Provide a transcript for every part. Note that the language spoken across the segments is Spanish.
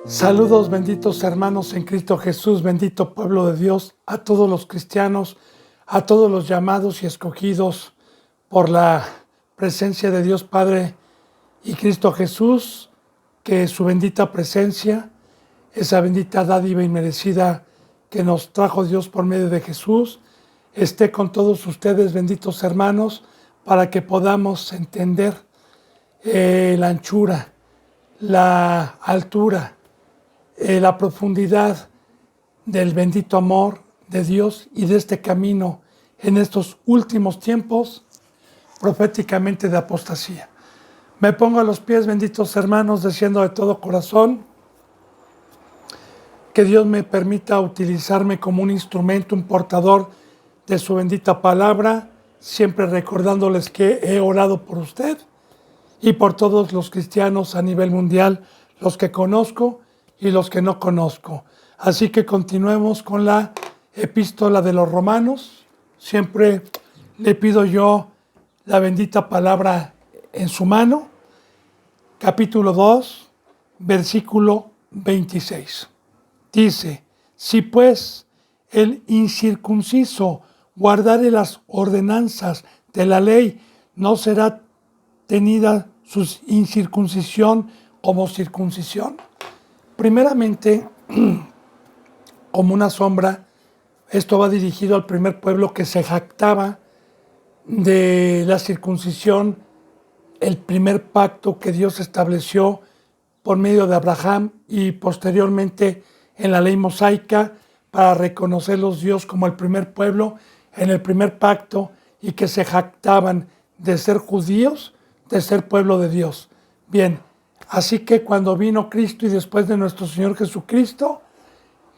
Saludos, benditos hermanos en Cristo Jesús, bendito pueblo de Dios, a todos los cristianos, a todos los llamados y escogidos por la presencia de Dios Padre y Cristo Jesús, que su bendita presencia, esa bendita dádiva inmerecida que nos trajo Dios por medio de Jesús, esté con todos ustedes, benditos hermanos, para que podamos entender la anchura, la altura, la profundidad del bendito amor de Dios y de este camino en estos últimos tiempos proféticamente de apostasía. Me pongo a los pies, benditos hermanos, deseando de todo corazón que Dios me permita utilizarme como un instrumento, un portador de su bendita palabra, siempre recordándoles que he orado por usted y por todos los cristianos a nivel mundial, los que conozco y los que no conozco. Así que continuemos con la epístola de los Romanos. Siempre le pido yo la bendita palabra en su mano. Capítulo 2, versículo 26. Dice: si pues el incircunciso guardare las ordenanzas de la ley, no será tenida su incircuncisión como circuncisión. Primeramente, como una sombra, esto va dirigido al primer pueblo que se jactaba de la circuncisión, el primer pacto que Dios estableció por medio de Abraham y posteriormente en la ley mosaica para reconocerlos Dios como el primer pueblo en el primer pacto y que se jactaban de ser judíos, de ser pueblo de Dios. Bien, así que cuando vino Cristo y después de nuestro Señor Jesucristo,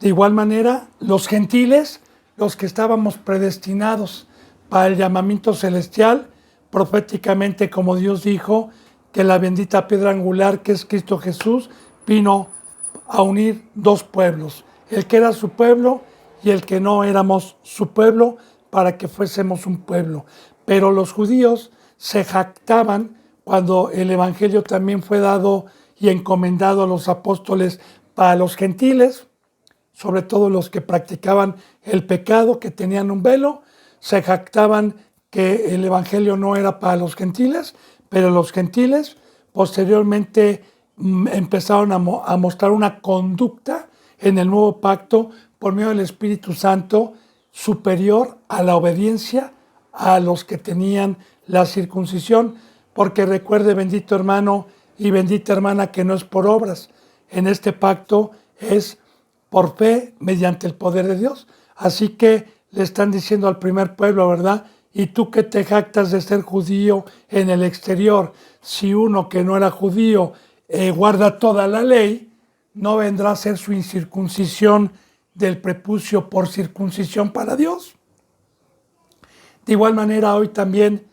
de igual manera, los gentiles, los que estábamos predestinados para el llamamiento celestial, proféticamente como Dios dijo, que la bendita piedra angular que es Cristo Jesús vino a unir dos pueblos, el que era su pueblo y el que no éramos su pueblo, para que fuésemos un pueblo. Pero los judíos se jactaban cuando el evangelio también fue dado y encomendado a los apóstoles para los gentiles, sobre todo los que practicaban el pecado, que tenían un velo, se jactaban que el evangelio no era para los gentiles, pero los gentiles posteriormente empezaron a mostrar una conducta en el nuevo pacto por medio del Espíritu Santo superior a la obediencia a los que tenían la circuncisión, porque recuerde, bendito hermano y bendita hermana, que no es por obras. En este pacto es por fe mediante el poder de Dios. Así que le están diciendo al primer pueblo, ¿verdad? Y tú que te jactas de ser judío en el exterior, si uno que no era judío guarda toda la ley, no vendrá a ser su incircuncisión del prepucio por circuncisión para Dios. De igual manera, hoy también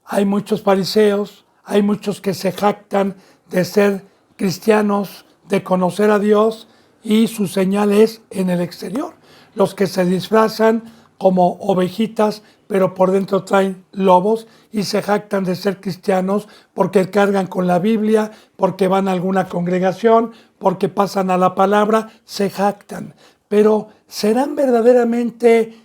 hay muchos fariseos, hay muchos que se jactan de ser cristianos, de conocer a Dios, y su señal es en el exterior. Los que se disfrazan como ovejitas, pero por dentro traen lobos y se jactan de ser cristianos porque cargan con la Biblia, porque van a alguna congregación, porque pasan a la palabra, se jactan. Pero ¿serán verdaderamente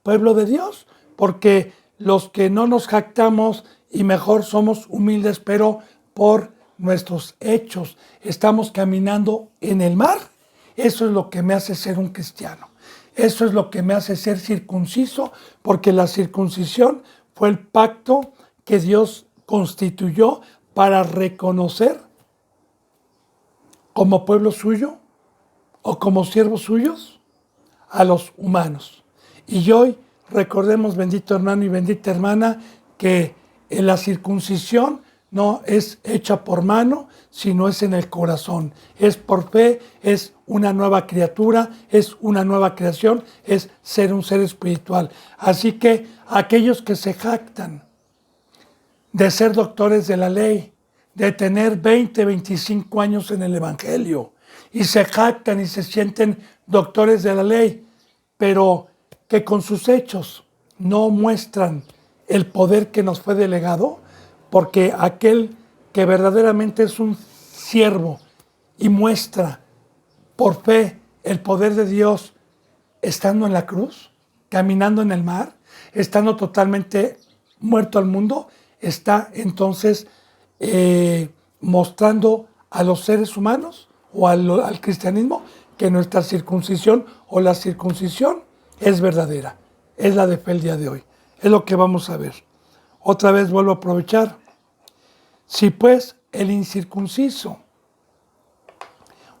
pueblo de Dios? Porque los que no nos jactamos y mejor somos humildes, pero por nuestros hechos estamos caminando en el mar. Eso es lo que me hace ser un cristiano. Eso es lo que me hace ser circunciso, porque la circuncisión fue el pacto que Dios constituyó para reconocer como pueblo suyo o como siervos suyos a los humanos. Y hoy recordemos, bendito hermano y bendita hermana, que la circuncisión no es hecha por mano, sino es en el corazón. Es por fe, es una nueva criatura, es una nueva creación, es ser un ser espiritual. Así que aquellos que se jactan de ser doctores de la ley, de tener 20, 25 años en el evangelio, y se jactan y se sienten doctores de la ley, pero que con sus hechos no muestran el poder que nos fue delegado, porque aquel que verdaderamente es un siervo y muestra por fe el poder de Dios estando en la cruz, caminando en el mar, estando totalmente muerto al mundo, está entonces mostrando a los seres humanos o al cristianismo que nuestra circuncisión o la circuncisión es verdadera, es la de fe el día de hoy. Es lo que vamos a ver. Otra vez vuelvo a aprovechar. Si pues el incircunciso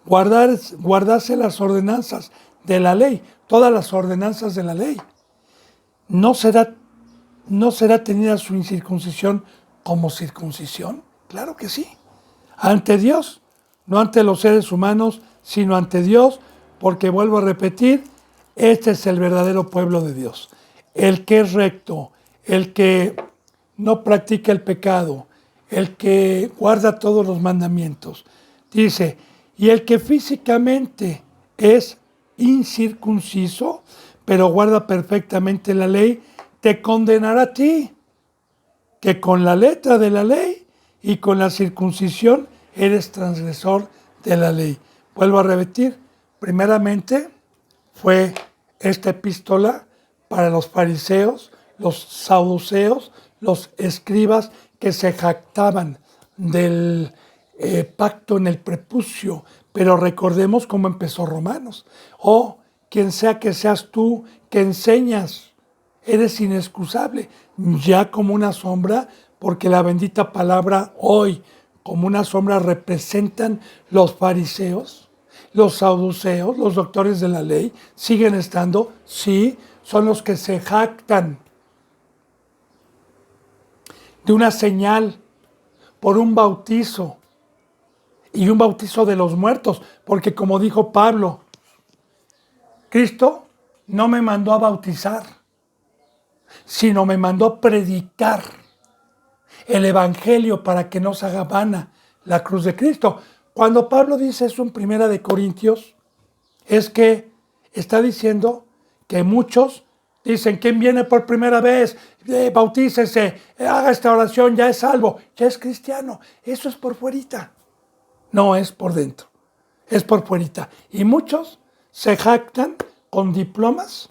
guardase las ordenanzas de la ley, todas las ordenanzas de la ley, ¿no será tenida su incircuncisión como circuncisión? Claro que sí. Ante Dios, no ante los seres humanos, sino ante Dios, porque vuelvo a repetir, este es el verdadero pueblo de Dios. El que es recto, el que no practica el pecado, el que guarda todos los mandamientos. Dice, y el que físicamente es incircunciso, pero guarda perfectamente la ley, te condenará a ti, que con la letra de la ley y con la circuncisión eres transgresor de la ley. Vuelvo a repetir, primeramente fue esta epístola para los fariseos, los saduceos, los escribas que se jactaban del pacto en el prepucio, pero recordemos cómo empezó Romanos. Oh, quien sea que seas tú que enseñas, eres inexcusable, ya como una sombra, porque la bendita palabra hoy, como una sombra, representan los fariseos, los saduceos, los doctores de la ley, siguen estando, sí, son los que se jactan de una señal por un bautizo, y un bautizo de los muertos, porque como dijo Pablo, Cristo no me mandó a bautizar, sino me mandó a predicar el evangelio para que no se haga vana la cruz de Cristo. Cuando Pablo dice eso en 1 Corintios, es que está diciendo que muchos dicen, ¿quién viene por primera vez? Bautícese, haga esta oración, ya es salvo, ya es cristiano. Eso es por fuerita. No es por dentro, es por fuerita. Y muchos se jactan con diplomas,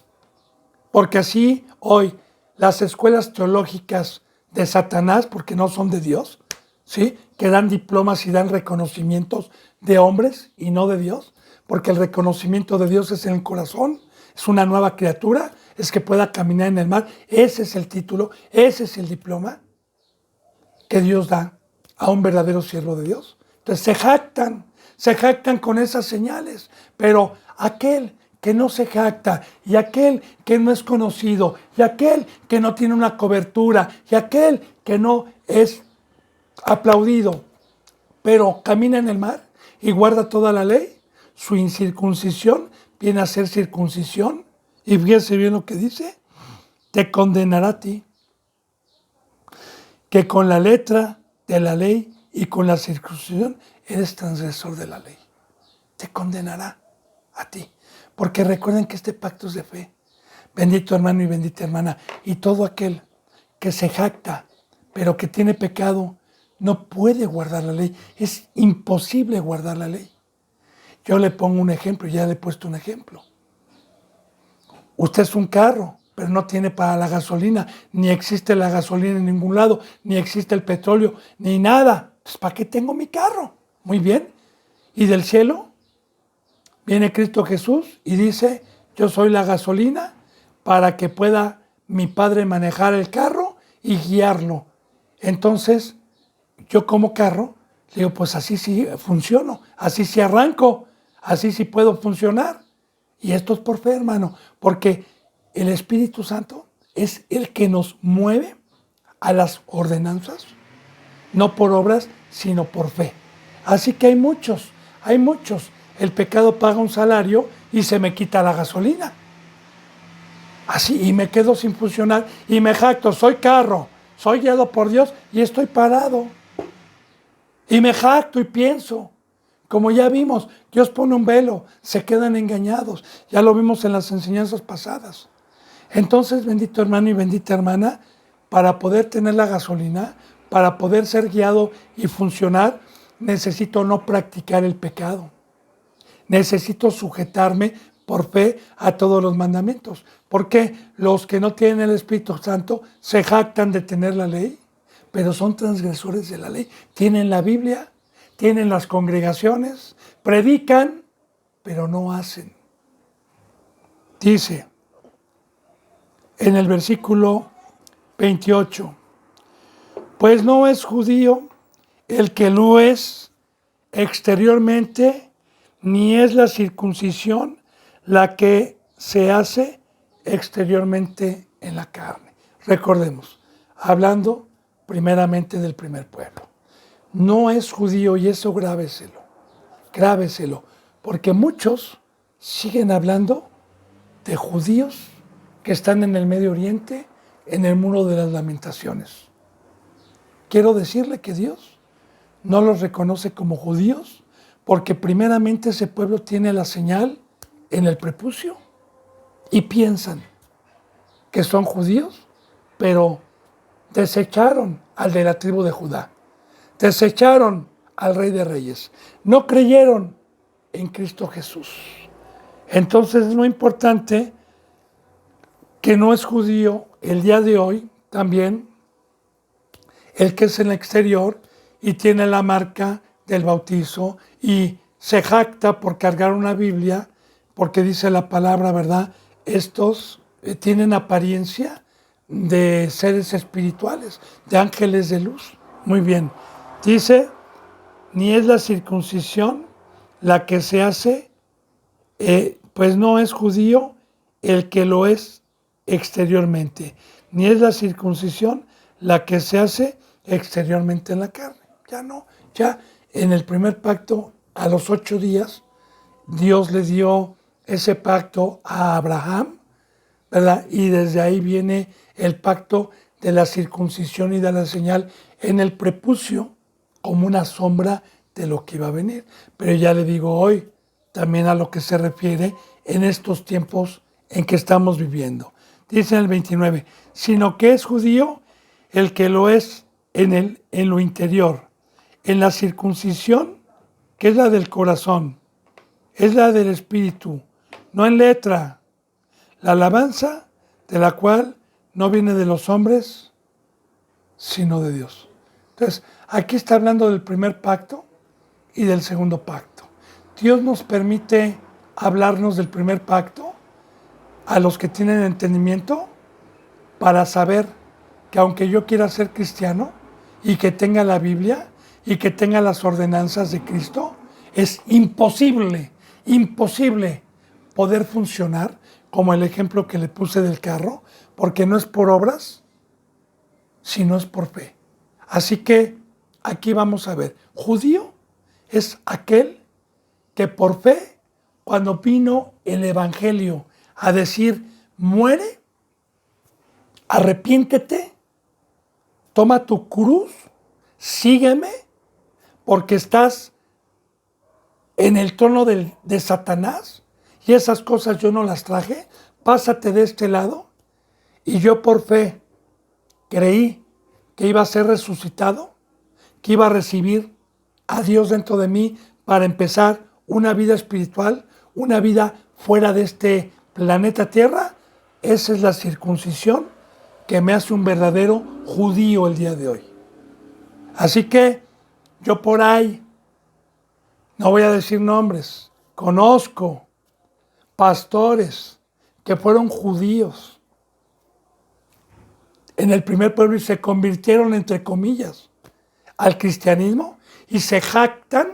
porque así hoy las escuelas teológicas de Satanás, porque no son de Dios, ¿sí?, que dan diplomas y dan reconocimientos de hombres y no de Dios, porque el reconocimiento de Dios es en el corazón, es una nueva criatura, es que pueda caminar en el mar. Ese es el título, ese es el diploma que Dios da a un verdadero siervo de Dios. Entonces se jactan con esas señales, pero aquel que no se jacta, y aquel que no es conocido, y aquel que no tiene una cobertura, y aquel que no es aplaudido, pero camina en el mar y guarda toda la ley, su incircuncisión viene a ser circuncisión, y fíjense bien lo que dice, te condenará a ti, que con la letra de la ley y con la circuncisión eres transgresor de la ley. Te condenará a ti. Porque recuerden que este pacto es de fe. Bendito hermano y bendita hermana. Y todo aquel que se jacta, pero que tiene pecado, no puede guardar la ley. Es imposible guardar la ley. Yo le pongo un ejemplo, ya le he puesto un ejemplo. Usted es un carro, pero no tiene para la gasolina. Ni existe la gasolina en ningún lado, ni existe el petróleo, ni nada. Pues, ¿para qué tengo mi carro? Muy bien. Y del cielo viene Cristo Jesús y dice, yo soy la gasolina para que pueda mi Padre manejar el carro y guiarlo. Entonces, yo como carro, le digo, pues así sí funciono, así sí arranco, así sí puedo funcionar. Y esto es por fe, hermano, porque el Espíritu Santo es el que nos mueve a las ordenanzas, no por obras, sino por fe. Así que hay muchos. El pecado paga un salario y se me quita la gasolina. Así, y me quedo sin funcionar y me jacto, soy carro, soy guiado por Dios y estoy parado. Y me jacto y pienso, como ya vimos, Dios pone un velo, se quedan engañados. Ya lo vimos en las enseñanzas pasadas. Entonces, bendito hermano y bendita hermana, para poder tener la gasolina, para poder ser guiado y funcionar, necesito no practicar el pecado. Necesito sujetarme por fe a todos los mandamientos. Porque los que no tienen el Espíritu Santo se jactan de tener la ley, pero son transgresores de la ley. Tienen la Biblia, tienen las congregaciones, predican, pero no hacen. Dice en el versículo 28, pues no es judío el que lo es exteriormente, ni es la circuncisión la que se hace exteriormente en la carne. Recordemos, hablando primeramente del primer pueblo. No es judío, y eso grábeselo, porque muchos siguen hablando de judíos que están en el Medio Oriente, en el Muro de las Lamentaciones. Quiero decirle que Dios no los reconoce como judíos, porque primeramente ese pueblo tiene la señal en el prepucio y piensan que son judíos, pero desecharon al de la tribu de Judá, desecharon al Rey de Reyes, no creyeron en Cristo Jesús. Entonces es muy importante que no es judío el día de hoy también el que es en el exterior y tiene la marca del bautizo y se jacta por cargar una Biblia, porque dice la palabra, ¿verdad? Estos tienen apariencia de seres espirituales, de ángeles de luz. Muy bien. Dice, ni es la circuncisión la que se hace, pues no es judío el que lo es exteriormente, ni es la circuncisión la que se hace exteriormente en la carne. Ya no, ya en el primer pacto, a los 8 días, Dios le dio ese pacto a Abraham, ¿verdad? Y desde ahí viene el pacto de la circuncisión y de la señal en el prepucio, como una sombra de lo que iba a venir. Pero ya le digo hoy, también a lo que se refiere en estos tiempos en que estamos viviendo. Dice en el 29, sino que es judío el que lo es en lo interior, en la circuncisión, que es la del corazón, es la del espíritu, no en letra, la alabanza de la cual no viene de los hombres, sino de Dios. Entonces, aquí está hablando del primer pacto y del segundo pacto. Dios nos permite hablarnos del primer pacto a los que tienen entendimiento para saber que aunque yo quiera ser cristiano y que tenga la Biblia y que tenga las ordenanzas de Cristo, es imposible poder funcionar como el ejemplo que le puse del carro, porque no es por obras, sino es por fe. Así que aquí vamos a ver, judío es aquel que por fe, cuando vino el Evangelio a decir, muere, arrepiéntete, toma tu cruz, sígueme, porque estás en el trono de Satanás y esas cosas yo no las traje, pásate de este lado. Y yo por fe creí que iba a ser resucitado, que iba a recibir a Dios dentro de mí para empezar una vida espiritual, una vida fuera de este planeta Tierra. Esa es la circuncisión que me hace un verdadero judío el día de hoy. Así que yo por ahí, no voy a decir nombres, conozco pastores que fueron judíos en el primer pueblo y se convirtieron, entre comillas, al cristianismo y se jactan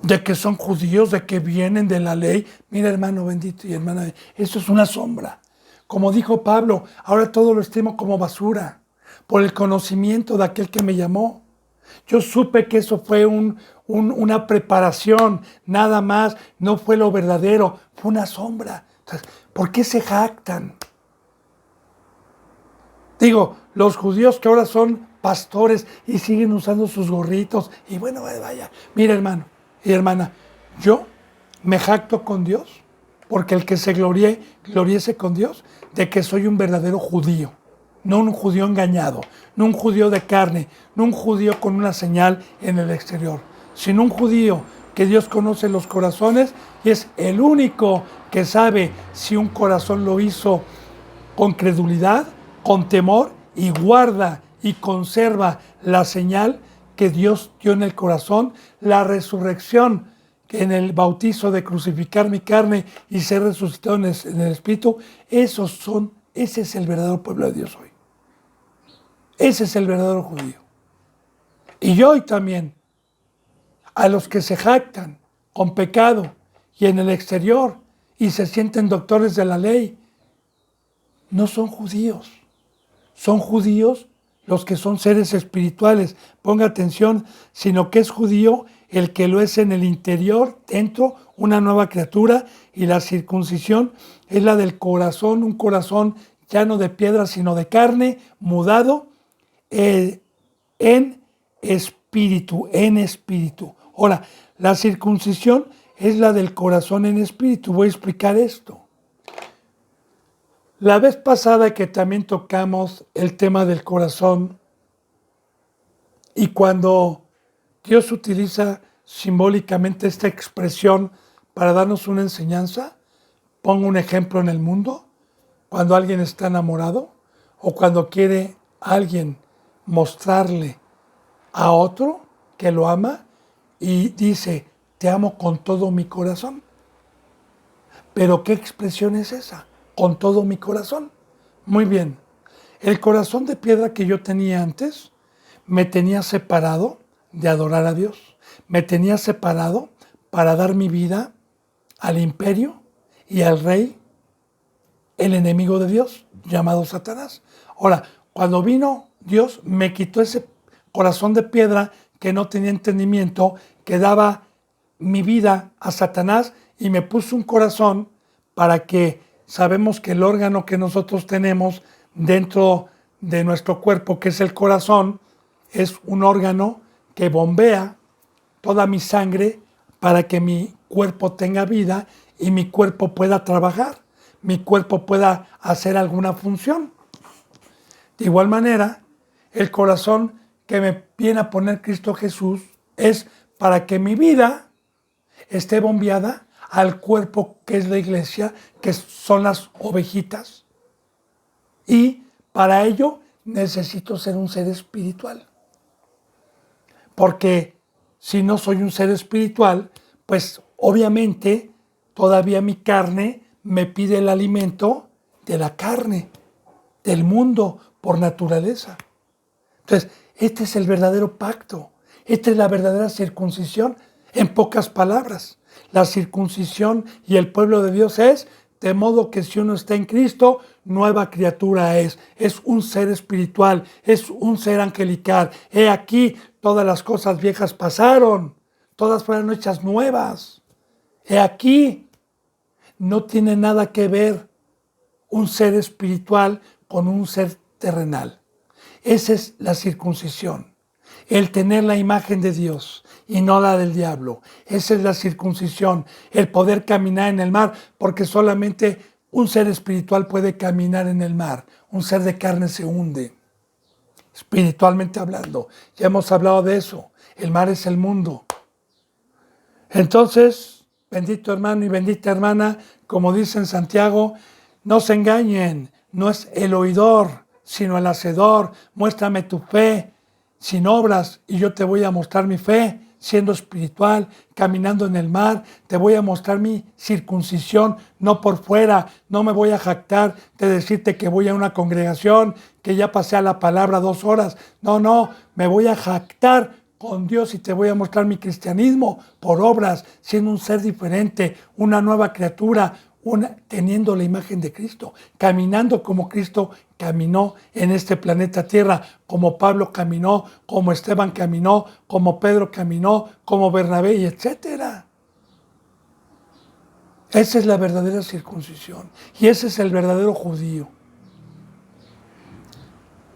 de que son judíos, de que vienen de la ley. Mira, hermano bendito y hermana, eso es una sombra. Como dijo Pablo, ahora todo lo estimo como basura por el conocimiento de aquel que me llamó. Yo supe que eso fue una preparación, nada más, no fue lo verdadero, fue una sombra. Entonces, ¿por qué se jactan? Digo, los judíos que ahora son pastores y siguen usando sus gorritos, y bueno, vaya, mira hermano y hermana, yo me jacto con Dios, porque el que se gloriese con Dios, de que soy un verdadero judío. no un judío engañado, no un judío de carne, no un judío con una señal en el exterior, sino un judío que Dios conoce los corazones y es el único que sabe si un corazón lo hizo con credulidad, con temor, y guarda y conserva la señal que Dios dio en el corazón, la resurrección que en el bautizo de crucificar mi carne y ser resucitado en el Espíritu. Ese es el verdadero pueblo de Dios hoy. Ese es el verdadero judío. Y hoy también, a los que se jactan con pecado y en el exterior y se sienten doctores de la ley, no son judíos. Son judíos los que son seres espirituales. Ponga atención, sino que es judío el que lo es en el interior, dentro, una nueva criatura, y la circuncisión es la del corazón, un corazón ya no de piedra, sino de carne, mudado en espíritu, en espíritu. Ahora, la circuncisión es la del corazón en espíritu. Voy a explicar esto. La vez pasada que también tocamos el tema del corazón, y cuando Dios utiliza simbólicamente esta expresión para darnos una enseñanza, pongo un ejemplo en el mundo, cuando alguien está enamorado o cuando quiere alguien mostrarle a otro que lo ama y dice, te amo con todo mi corazón. ¿Pero qué expresión es esa? Con todo mi corazón. Muy bien. El corazón de piedra que yo tenía antes me tenía separado de adorar a Dios. Me tenía separado para dar mi vida al imperio y al rey, el enemigo de Dios, llamado Satanás. Ahora, cuando vino Dios, me quitó ese corazón de piedra que no tenía entendimiento, que daba mi vida a Satanás, y me puso un corazón para que sabemos que el órgano que nosotros tenemos dentro de nuestro cuerpo, que es el corazón, es un órgano que bombea toda mi sangre para que mi cuerpo tenga vida y mi cuerpo pueda trabajar, mi cuerpo pueda hacer alguna función. De igual manera, el corazón que me viene a poner Cristo Jesús es para que mi vida esté bombeada al cuerpo que es la iglesia, que son las ovejitas. Y para ello necesito ser un ser espiritual. Porque si no soy un ser espiritual, pues obviamente todavía mi carne me pide el alimento de la carne, del mundo por naturaleza. Entonces, este es el verdadero pacto. Esta es la verdadera circuncisión. En pocas palabras, la circuncisión y el pueblo de Dios es, de modo que si uno está en Cristo, nueva criatura es un ser espiritual, es un ser angelical. He aquí, todas las cosas viejas pasaron, todas fueron hechas nuevas. He aquí, no tiene nada que ver un ser espiritual con un ser terrenal. Esa es la circuncisión, el tener la imagen de Dios y no la del diablo. Esa es la circuncisión, el poder caminar en el mar, porque solamente un ser espiritual puede caminar en el mar. Un ser de carne se hunde, espiritualmente hablando. Ya hemos hablado de eso. El mar es el mundo. Entonces, bendito hermano y bendita hermana, como dice en Santiago, no se engañen, no es el oidor, sino el hacedor. Muéstrame tu fe sin obras y yo te voy a mostrar mi fe, siendo espiritual, caminando en el mar. Te voy a mostrar mi circuncisión, no por fuera. No me voy a jactar de decirte que voy a una congregación, que ya pasé a la palabra 2 horas. No, me voy a jactar con Dios y te voy a mostrar mi cristianismo por obras, siendo un ser diferente, una nueva criatura, teniendo la imagen de Cristo, caminando como Cristo caminó en este planeta Tierra, como Pablo caminó, como Esteban caminó, como Pedro caminó, como Bernabé, y etcétera. Esa es la verdadera circuncisión y ese es el verdadero judío.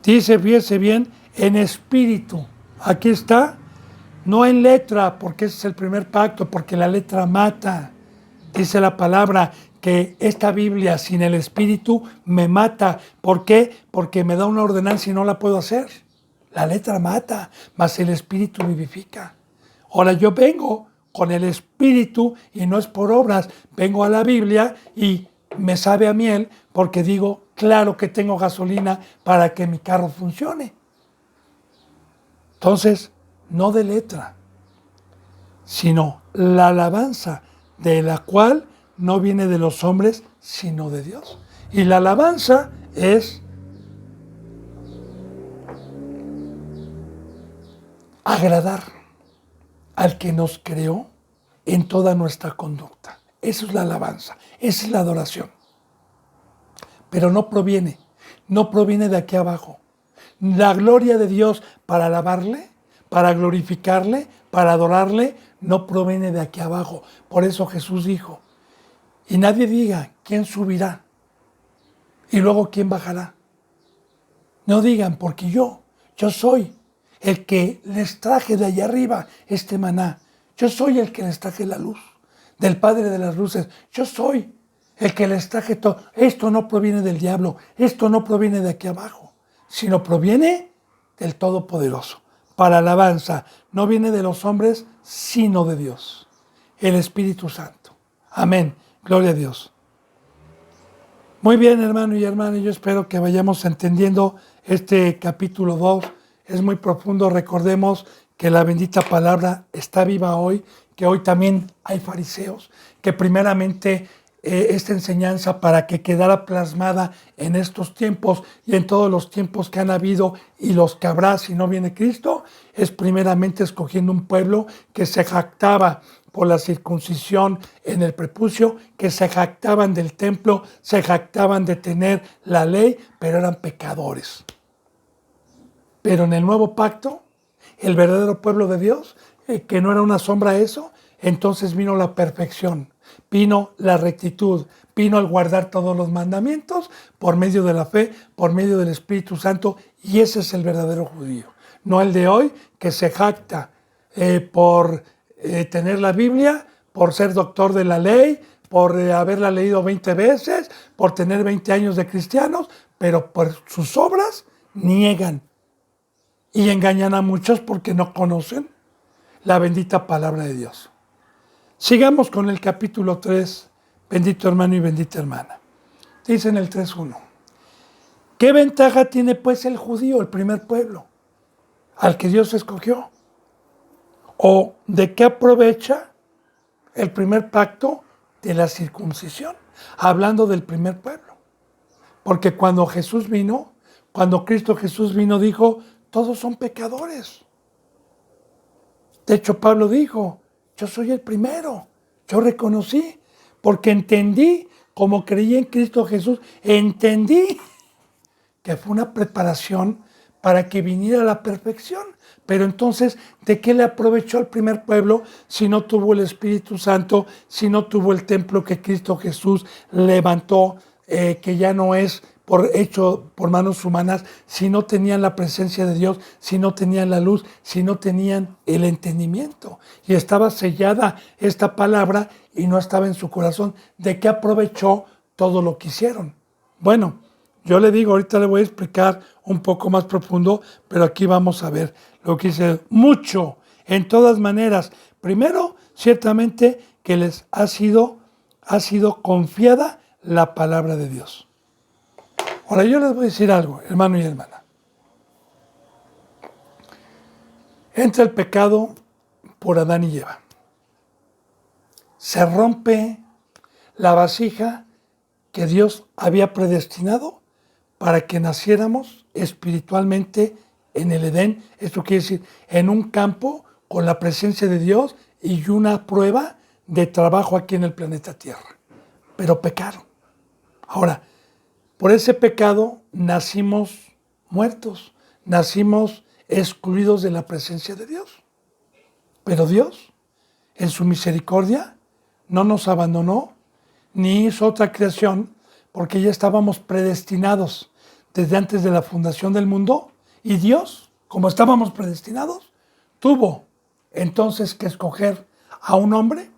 Dice, fíjese bien, en espíritu. Aquí está, no en letra, porque ese es el primer pacto, porque la letra mata. Dice la palabra que esta Biblia sin el Espíritu me mata. ¿Por qué? Porque me da una ordenanza y no la puedo hacer. La letra mata, mas el Espíritu vivifica. Ahora yo vengo con el Espíritu y no es por obras. Vengo a la Biblia y me sabe a miel porque digo, claro que tengo gasolina para que mi carro funcione. Entonces, no de letra, sino la alabanza de la cual no viene de los hombres, sino de Dios. Y la alabanza es agradar al que nos creó en toda nuestra conducta. Eso es la alabanza, esa es la adoración. Pero no proviene de aquí abajo. La gloria de Dios para alabarle, para glorificarle, para adorarle, no proviene de aquí abajo. Por eso Jesús dijo, y nadie diga quién subirá y luego quién bajará. No digan, porque yo soy el que les traje de allá arriba este maná. Yo soy el que les traje la luz del Padre de las luces. Yo soy el que les traje todo. Esto no proviene del diablo, esto no proviene de aquí abajo, sino proviene del Todopoderoso. Para alabanza, no viene de los hombres, sino de Dios, el Espíritu Santo. Amén. Gloria a Dios. Muy bien, hermano y hermana, yo espero que vayamos entendiendo este capítulo 2. Es muy profundo. Recordemos que la bendita palabra está viva hoy, que hoy también hay fariseos, que primeramente esta enseñanza para que quedara plasmada en estos tiempos y en todos los tiempos que han habido y los que habrá si no viene Cristo, es primeramente escogiendo un pueblo que se jactaba por la circuncisión en el prepucio, que se jactaban del templo, se jactaban de tener la ley, pero eran pecadores. Pero en el nuevo pacto, el verdadero pueblo de Dios, que no era una sombra a eso, entonces vino la perfección, vino la rectitud, vino al guardar todos los mandamientos por medio de la fe, por medio del Espíritu Santo, y ese es el verdadero judío. No el de hoy, que se jacta por tener la Biblia, por ser doctor de la ley, por haberla leído 20 veces, por tener 20 años de cristianos, pero por sus obras niegan y engañan a muchos porque no conocen la bendita palabra de Dios. Sigamos con el capítulo 3, bendito hermano y bendita hermana. Dice en el 3:1, ¿qué ventaja tiene pues el judío, el primer pueblo, al que Dios escogió? ¿O de qué aprovecha el primer pacto de la circuncisión? Hablando del primer pueblo. Porque cuando Jesús vino, cuando Cristo Jesús vino, dijo, todos son pecadores. De hecho, Pablo dijo, yo soy el primero. Yo reconocí, porque entendí, como creí en Cristo Jesús, entendí que fue una preparación para que viniera la perfección. Pero entonces, ¿de qué le aprovechó al primer pueblo si no tuvo el Espíritu Santo, si no tuvo el templo que Cristo Jesús levantó, que ya no es hecho por manos humanas, si no tenían la presencia de Dios, si no tenían la luz, si no tenían el entendimiento? Y estaba sellada esta palabra y no estaba en su corazón. ¿De qué aprovechó todo lo que hicieron? Bueno, yo le digo, ahorita le voy a explicar un poco más profundo, pero aquí vamos a ver lo que dice mucho, en todas maneras. Primero, ciertamente que les ha sido confiada la palabra de Dios. Ahora yo les voy a decir algo, hermano y hermana. Entra el pecado por Adán y Eva. Se rompe la vasija que Dios había predestinado para que naciéramos espiritualmente en el Edén. Esto quiere decir, en un campo con la presencia de Dios y una prueba de trabajo aquí en el planeta Tierra. Pero pecaron. Ahora, por ese pecado nacimos muertos, nacimos excluidos de la presencia de Dios. Pero Dios, en su misericordia, no nos abandonó ni hizo otra creación, porque ya estábamos predestinados desde antes de la fundación del mundo, y Dios, como estábamos predestinados, tuvo entonces que escoger a un hombre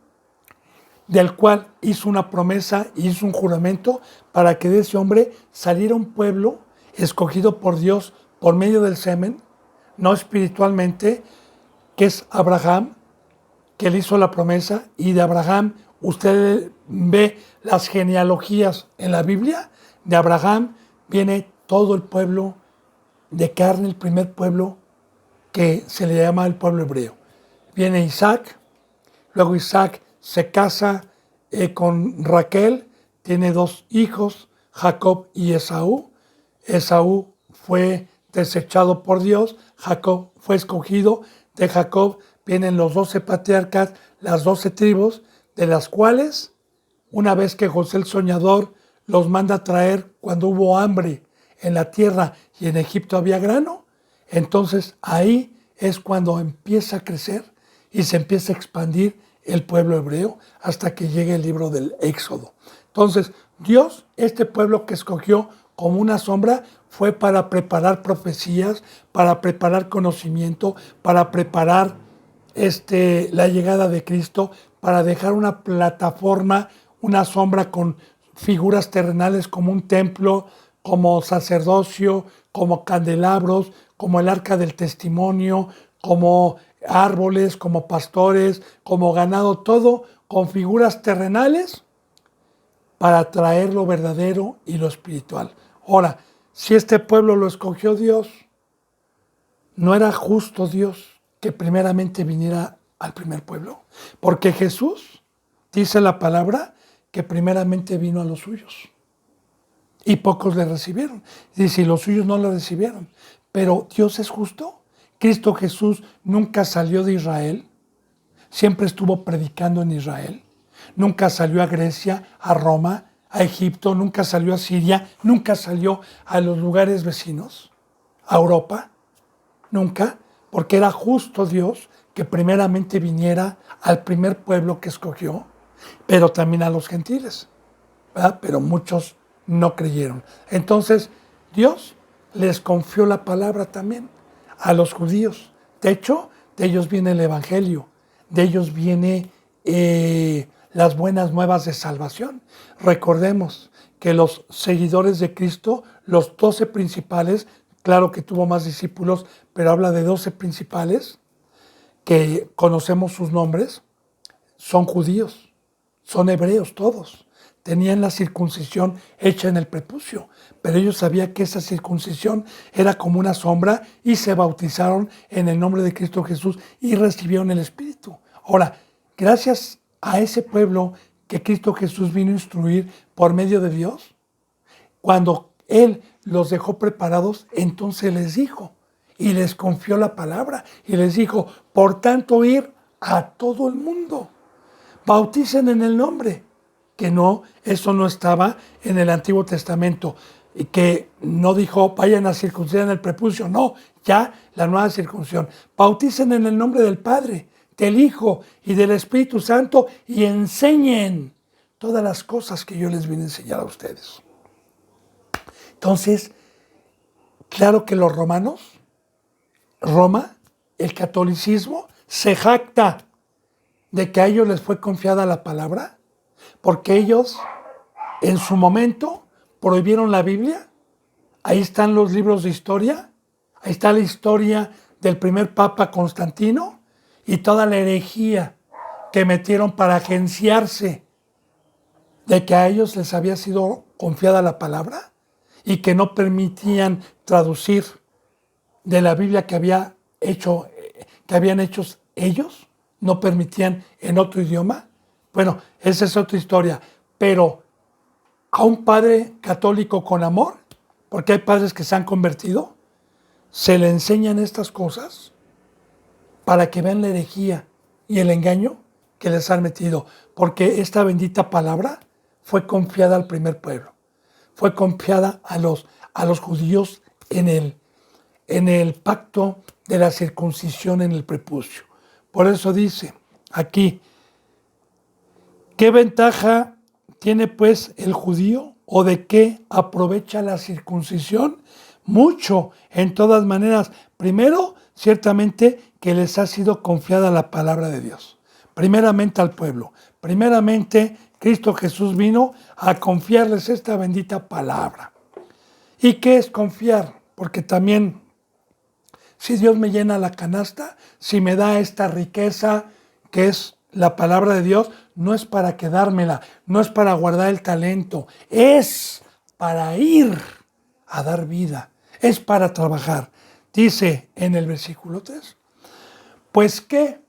del cual hizo una promesa y hizo un juramento para que de ese hombre saliera un pueblo escogido por Dios por medio del semen, no espiritualmente, que es Abraham, que le hizo la promesa, y de Abraham, usted ve las genealogías en la Biblia, de Abraham viene todo el pueblo de carne, el primer pueblo que se le llama el pueblo hebreo. Viene Isaac, luego Isaac se casa con Raquel, tiene 2 hijos, Jacob y Esaú. Esaú fue desechado por Dios, Jacob fue escogido, de Jacob vienen los 12 patriarcas, las 12 tribus, de las cuales, una vez que José el soñador los manda a traer cuando hubo hambre en la tierra y en Egipto había grano, entonces ahí es cuando empieza a crecer y se empieza a expandir el pueblo hebreo hasta que llegue el libro del Éxodo. Entonces, Dios, este pueblo que escogió como una sombra, fue para preparar profecías, para preparar conocimiento, para preparar la llegada de Cristo, para dejar una plataforma, una sombra con figuras terrenales como un templo, como sacerdocio, como candelabros, como el arca del testimonio, como árboles, como pastores, como ganado, todo con figuras terrenales para traer lo verdadero y lo espiritual. Ahora, si este pueblo lo escogió Dios, ¿no era justo Dios que primeramente viniera al primer pueblo? Porque Jesús, dice la palabra, que primeramente vino a los suyos y pocos le recibieron. Dice, y los suyos no le recibieron. Pero Dios es justo. Cristo Jesús nunca salió de Israel, siempre estuvo predicando en Israel. Nunca salió a Grecia, a Roma, a Egipto, nunca salió a Siria, nunca salió a los lugares vecinos, a Europa, nunca, porque era justo Dios que primeramente viniera al primer pueblo que escogió, pero también a los gentiles, ¿verdad? Pero muchos no creyeron. Entonces, Dios les confió la palabra también a los judíos. De hecho, de ellos viene el Evangelio, de ellos viene las buenas nuevas de salvación. Recordemos que los seguidores de Cristo, los 12 principales, claro que tuvo más discípulos, pero habla de 12 principales, que conocemos sus nombres, son judíos, son hebreos todos. Tenían la circuncisión hecha en el prepucio, pero ellos sabían que esa circuncisión era como una sombra y se bautizaron en el nombre de Cristo Jesús y recibieron el Espíritu. Ahora, gracias a ese pueblo que Cristo Jesús vino a instruir por medio de Dios, cuando Él los dejó preparados, entonces les dijo y les confió la palabra y les dijo, por tanto, ir a todo el mundo, bauticen en el nombre. Que no, eso no estaba en el Antiguo Testamento, y que no dijo vayan a circuncidar en el prepucio, no, ya la nueva circuncisión. Bauticen en el nombre del Padre, del Hijo y del Espíritu Santo y enseñen todas las cosas que yo les vine a enseñar a ustedes. Entonces, claro que los romanos, Roma, el catolicismo, se jacta de que a ellos les fue confiada la palabra, porque ellos en su momento prohibieron la Biblia. Ahí están los libros de historia, ahí está la historia del primer Papa Constantino y toda la herejía que metieron para agenciarse de que a ellos les había sido confiada la palabra y que no permitían traducir de la Biblia que habían hecho ellos, no permitían en otro idioma. Bueno, esa es otra historia, pero a un padre católico con amor, porque hay padres que se han convertido, se le enseñan estas cosas para que vean la herejía y el engaño que les han metido, porque esta bendita palabra fue confiada al primer pueblo, fue confiada a los judíos en el pacto de la circuncisión en el prepucio. Por eso dice aquí, ¿qué ventaja tiene pues el judío o de qué aprovecha la circuncisión? Mucho, en todas maneras. Primero, ciertamente que les ha sido confiada la palabra de Dios. Primeramente al pueblo, primeramente, Cristo Jesús vino a confiarles esta bendita palabra. ¿Y qué es confiar? Porque también, si Dios me llena la canasta, si me da esta riqueza que es la palabra de Dios, no es para quedármela, no es para guardar el talento, es para ir a dar vida, es para trabajar. Dice en el versículo 3, pues que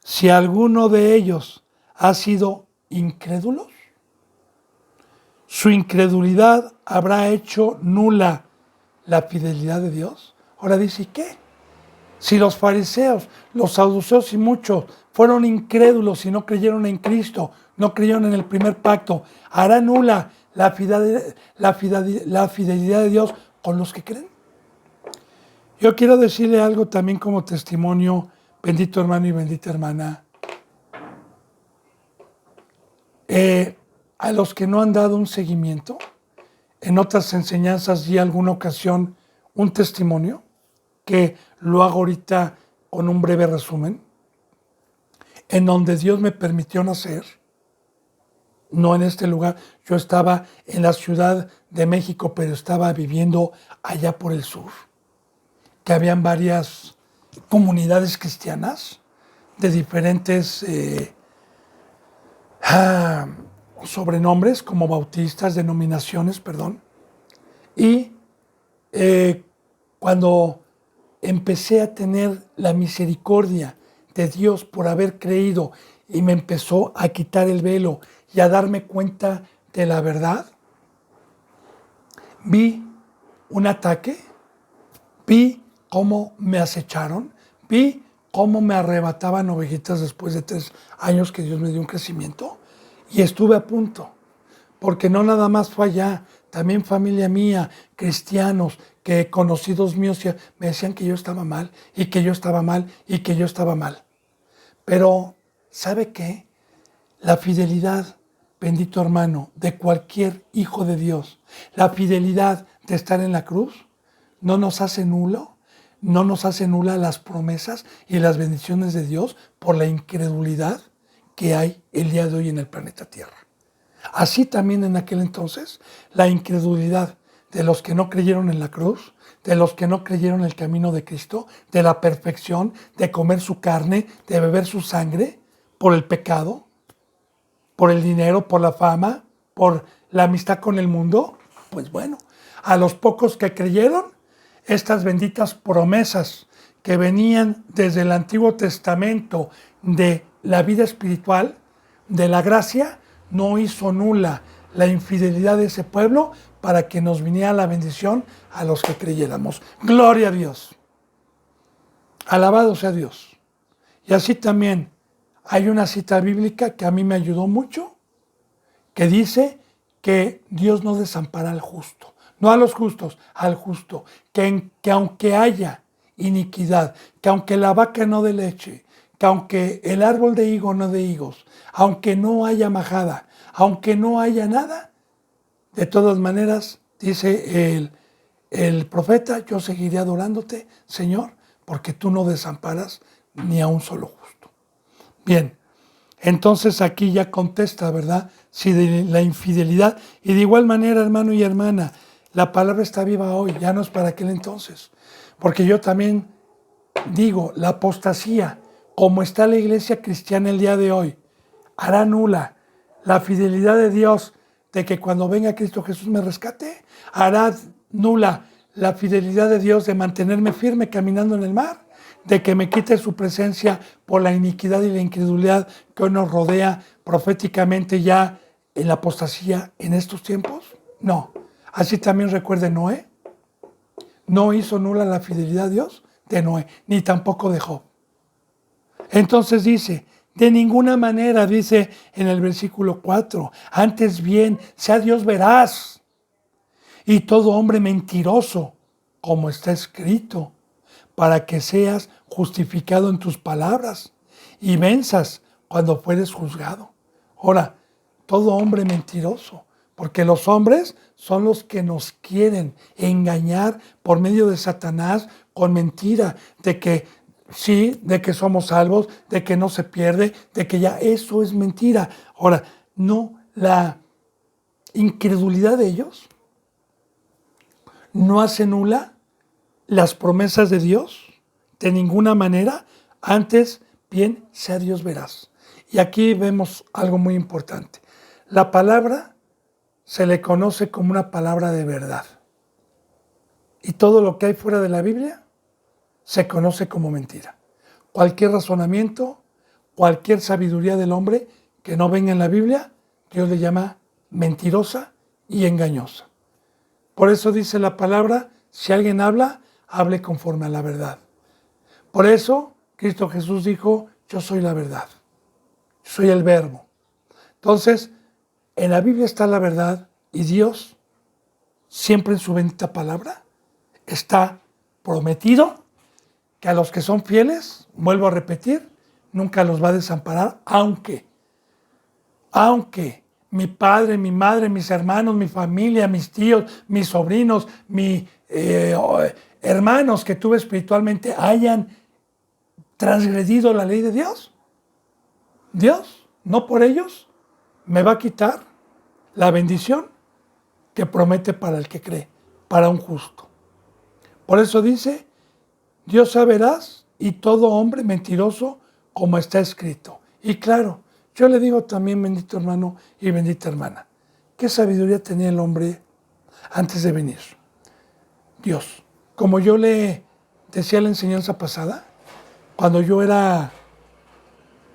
si alguno de ellos ha sido incrédulos, su incredulidad habrá hecho nula la fidelidad de Dios. Ahora dice, ¿y qué? Si los fariseos, los saduceos y muchos fueron incrédulos y no creyeron en Cristo, no creyeron en el primer pacto, ¿hará nula la fidelidad de Dios con los que creen? Yo quiero decirle algo también como testimonio, bendito hermano y bendita hermana. A los que no han dado un seguimiento, en otras enseñanzas di alguna ocasión un testimonio, que lo hago ahorita con un breve resumen, en donde Dios me permitió nacer, no en este lugar, yo estaba en la Ciudad de México, pero estaba viviendo allá por el sur, que habían varias comunidades cristianas de diferentes sobrenombres, como bautistas, denominaciones, perdón. Y cuando empecé a tener la misericordia de Dios por haber creído y me empezó a quitar el velo y a darme cuenta de la verdad, vi un ataque, vi cómo me acecharon, vi cómo me arrebataban ovejitas después de 3 años que Dios me dio un crecimiento, y estuve a punto, porque no nada más fue allá, también familia mía, cristianos, que conocidos míos me decían que yo estaba mal, y que yo estaba mal, y que yo estaba mal. Pero, ¿sabe qué? La fidelidad, bendito hermano, de cualquier hijo de Dios, la fidelidad de estar en la cruz, no nos hace nulo, no nos hace nula las promesas y las bendiciones de Dios por la incredulidad que hay el día de hoy en el planeta Tierra. Así también en aquel entonces, la incredulidad de los que no creyeron en la cruz, de los que no creyeron en el camino de Cristo, de la perfección, de comer su carne, de beber su sangre, por el pecado, por el dinero, por la fama, por la amistad con el mundo, pues bueno, a los pocos que creyeron, estas benditas promesas que venían desde el Antiguo Testamento de la vida espiritual, de la gracia, no hizo nula la infidelidad de ese pueblo para que nos viniera la bendición a los que creyéramos. Gloria a Dios. Alabado sea Dios. Y así también hay una cita bíblica que a mí me ayudó mucho, que dice que Dios no desampara al justo. No a los justos, al justo. Que aunque haya iniquidad, que aunque la vaca no dé leche, que aunque el árbol de higo no dé higos, aunque no haya majada, aunque no haya nada, de todas maneras, dice el profeta, yo seguiré adorándote, Señor, porque tú no desamparas ni a un solo justo. Bien, entonces aquí ya contesta, ¿verdad? Si de la infidelidad, y de igual manera, hermano y hermana, la palabra está viva hoy, ya no es para aquel entonces, porque yo también digo, la apostasía, como está la iglesia cristiana el día de hoy, hará nula la fidelidad de Dios de que cuando venga Cristo Jesús me rescate, hará nula la fidelidad de Dios de mantenerme firme caminando en el mar, de que me quite su presencia por la iniquidad y la incredulidad que hoy nos rodea proféticamente ya en la apostasía en estos tiempos. No, así también recuerde Noé, no hizo nula la fidelidad de Dios de Noé, ni tampoco de Job. Entonces dice, de ninguna manera, dice en el versículo 4, antes bien, sea Dios veraz y todo hombre mentiroso, como está escrito, para que seas justificado en tus palabras y venzas cuando fueres juzgado. Ahora, todo hombre mentiroso, porque los hombres son los que nos quieren engañar por medio de Satanás con mentira, de que sí, de que somos salvos, de que no se pierde, de que ya eso es mentira. Ahora, no, la incredulidad de ellos no hace nula las promesas de Dios de ninguna manera, antes bien sea Dios veraz. Y aquí vemos algo muy importante. La palabra se le conoce como una palabra de verdad. Y todo lo que hay fuera de la Biblia se conoce como mentira. Cualquier razonamiento, cualquier sabiduría del hombre que no venga en la Biblia, Dios le llama mentirosa y engañosa. Por eso dice la palabra, si alguien habla, hable conforme a la verdad. Por eso Cristo Jesús dijo, yo soy la verdad, soy el verbo. Entonces, en la Biblia está la verdad y Dios, siempre en su bendita palabra, está prometido que a los que son fieles, vuelvo a repetir, nunca los va a desamparar, aunque mi padre, mi madre, mis hermanos, mi familia, mis tíos, mis sobrinos, mis hermanos que tuve espiritualmente hayan transgredido la ley de Dios, Dios, no por ellos, me va a quitar la bendición que promete para el que cree, para un justo. Por eso dice, Dios saberás y todo hombre mentiroso como está escrito. Y claro, yo le digo también, bendito hermano y bendita hermana, ¿qué sabiduría tenía el hombre antes de venir? Dios. Como yo le decía en la enseñanza pasada, cuando yo era,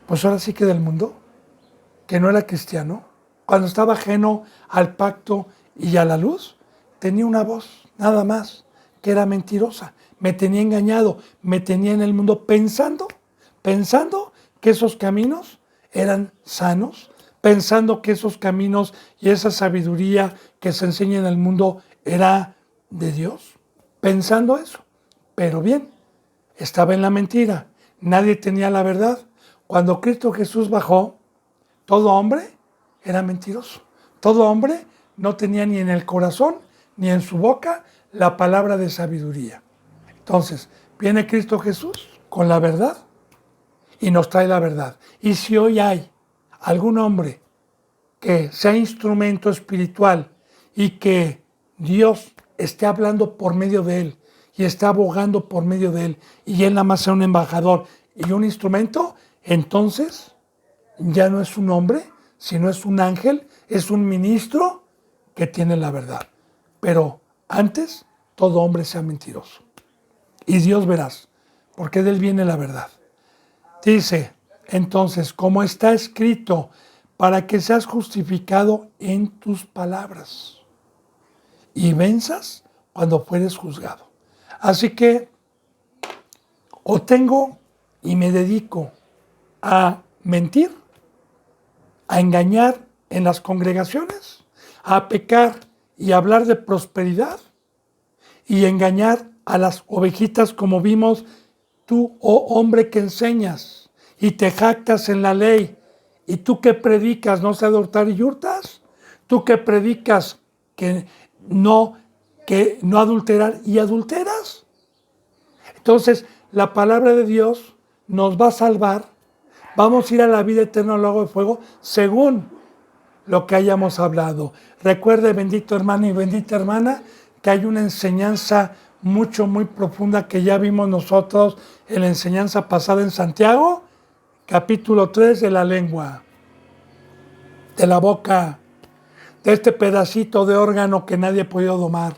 pues ahora sí que del mundo, que no era cristiano, cuando estaba ajeno al pacto y a la luz, tenía una voz, nada más, que era mentirosa. Me tenía engañado, me tenía en el mundo pensando que esos caminos eran sanos, pensando que esos caminos y esa sabiduría que se enseña en el mundo era de Dios, pensando eso. Pero bien, estaba en la mentira, nadie tenía la verdad. Cuando Cristo Jesús bajó, todo hombre era mentiroso. Todo hombre no tenía ni en el corazón ni en su boca la palabra de sabiduría. Entonces, viene Cristo Jesús con la verdad y nos trae la verdad. Y si hoy hay algún hombre que sea instrumento espiritual y que Dios esté hablando por medio de él y está abogando por medio de él y él nada más sea un embajador y un instrumento, entonces ya no es un hombre, sino es un ángel, es un ministro que tiene la verdad. Pero antes, todo hombre sea mentiroso. Y Dios verás, porque de él viene la verdad. Dice, entonces, como está escrito, para que seas justificado en tus palabras y venzas cuando fueres juzgado. Así que, o tengo y me dedico a mentir, a engañar en las congregaciones, a pecar y hablar de prosperidad y engañar a las ovejitas como vimos tú, oh hombre que enseñas y te jactas en la ley. ¿Y tú que predicas no se ha de hurtar y hurtas? ¿Tú que predicas que no adulterar y adulteras? Entonces, la palabra de Dios nos va a salvar. Vamos a ir a la vida eterna al lago de fuego según lo que hayamos hablado. Recuerde, bendito hermano y bendita hermana, que hay una enseñanza muy profunda que ya vimos nosotros en la enseñanza pasada en Santiago, capítulo 3 de la lengua, de la boca, de este pedacito de órgano que nadie ha podido domar,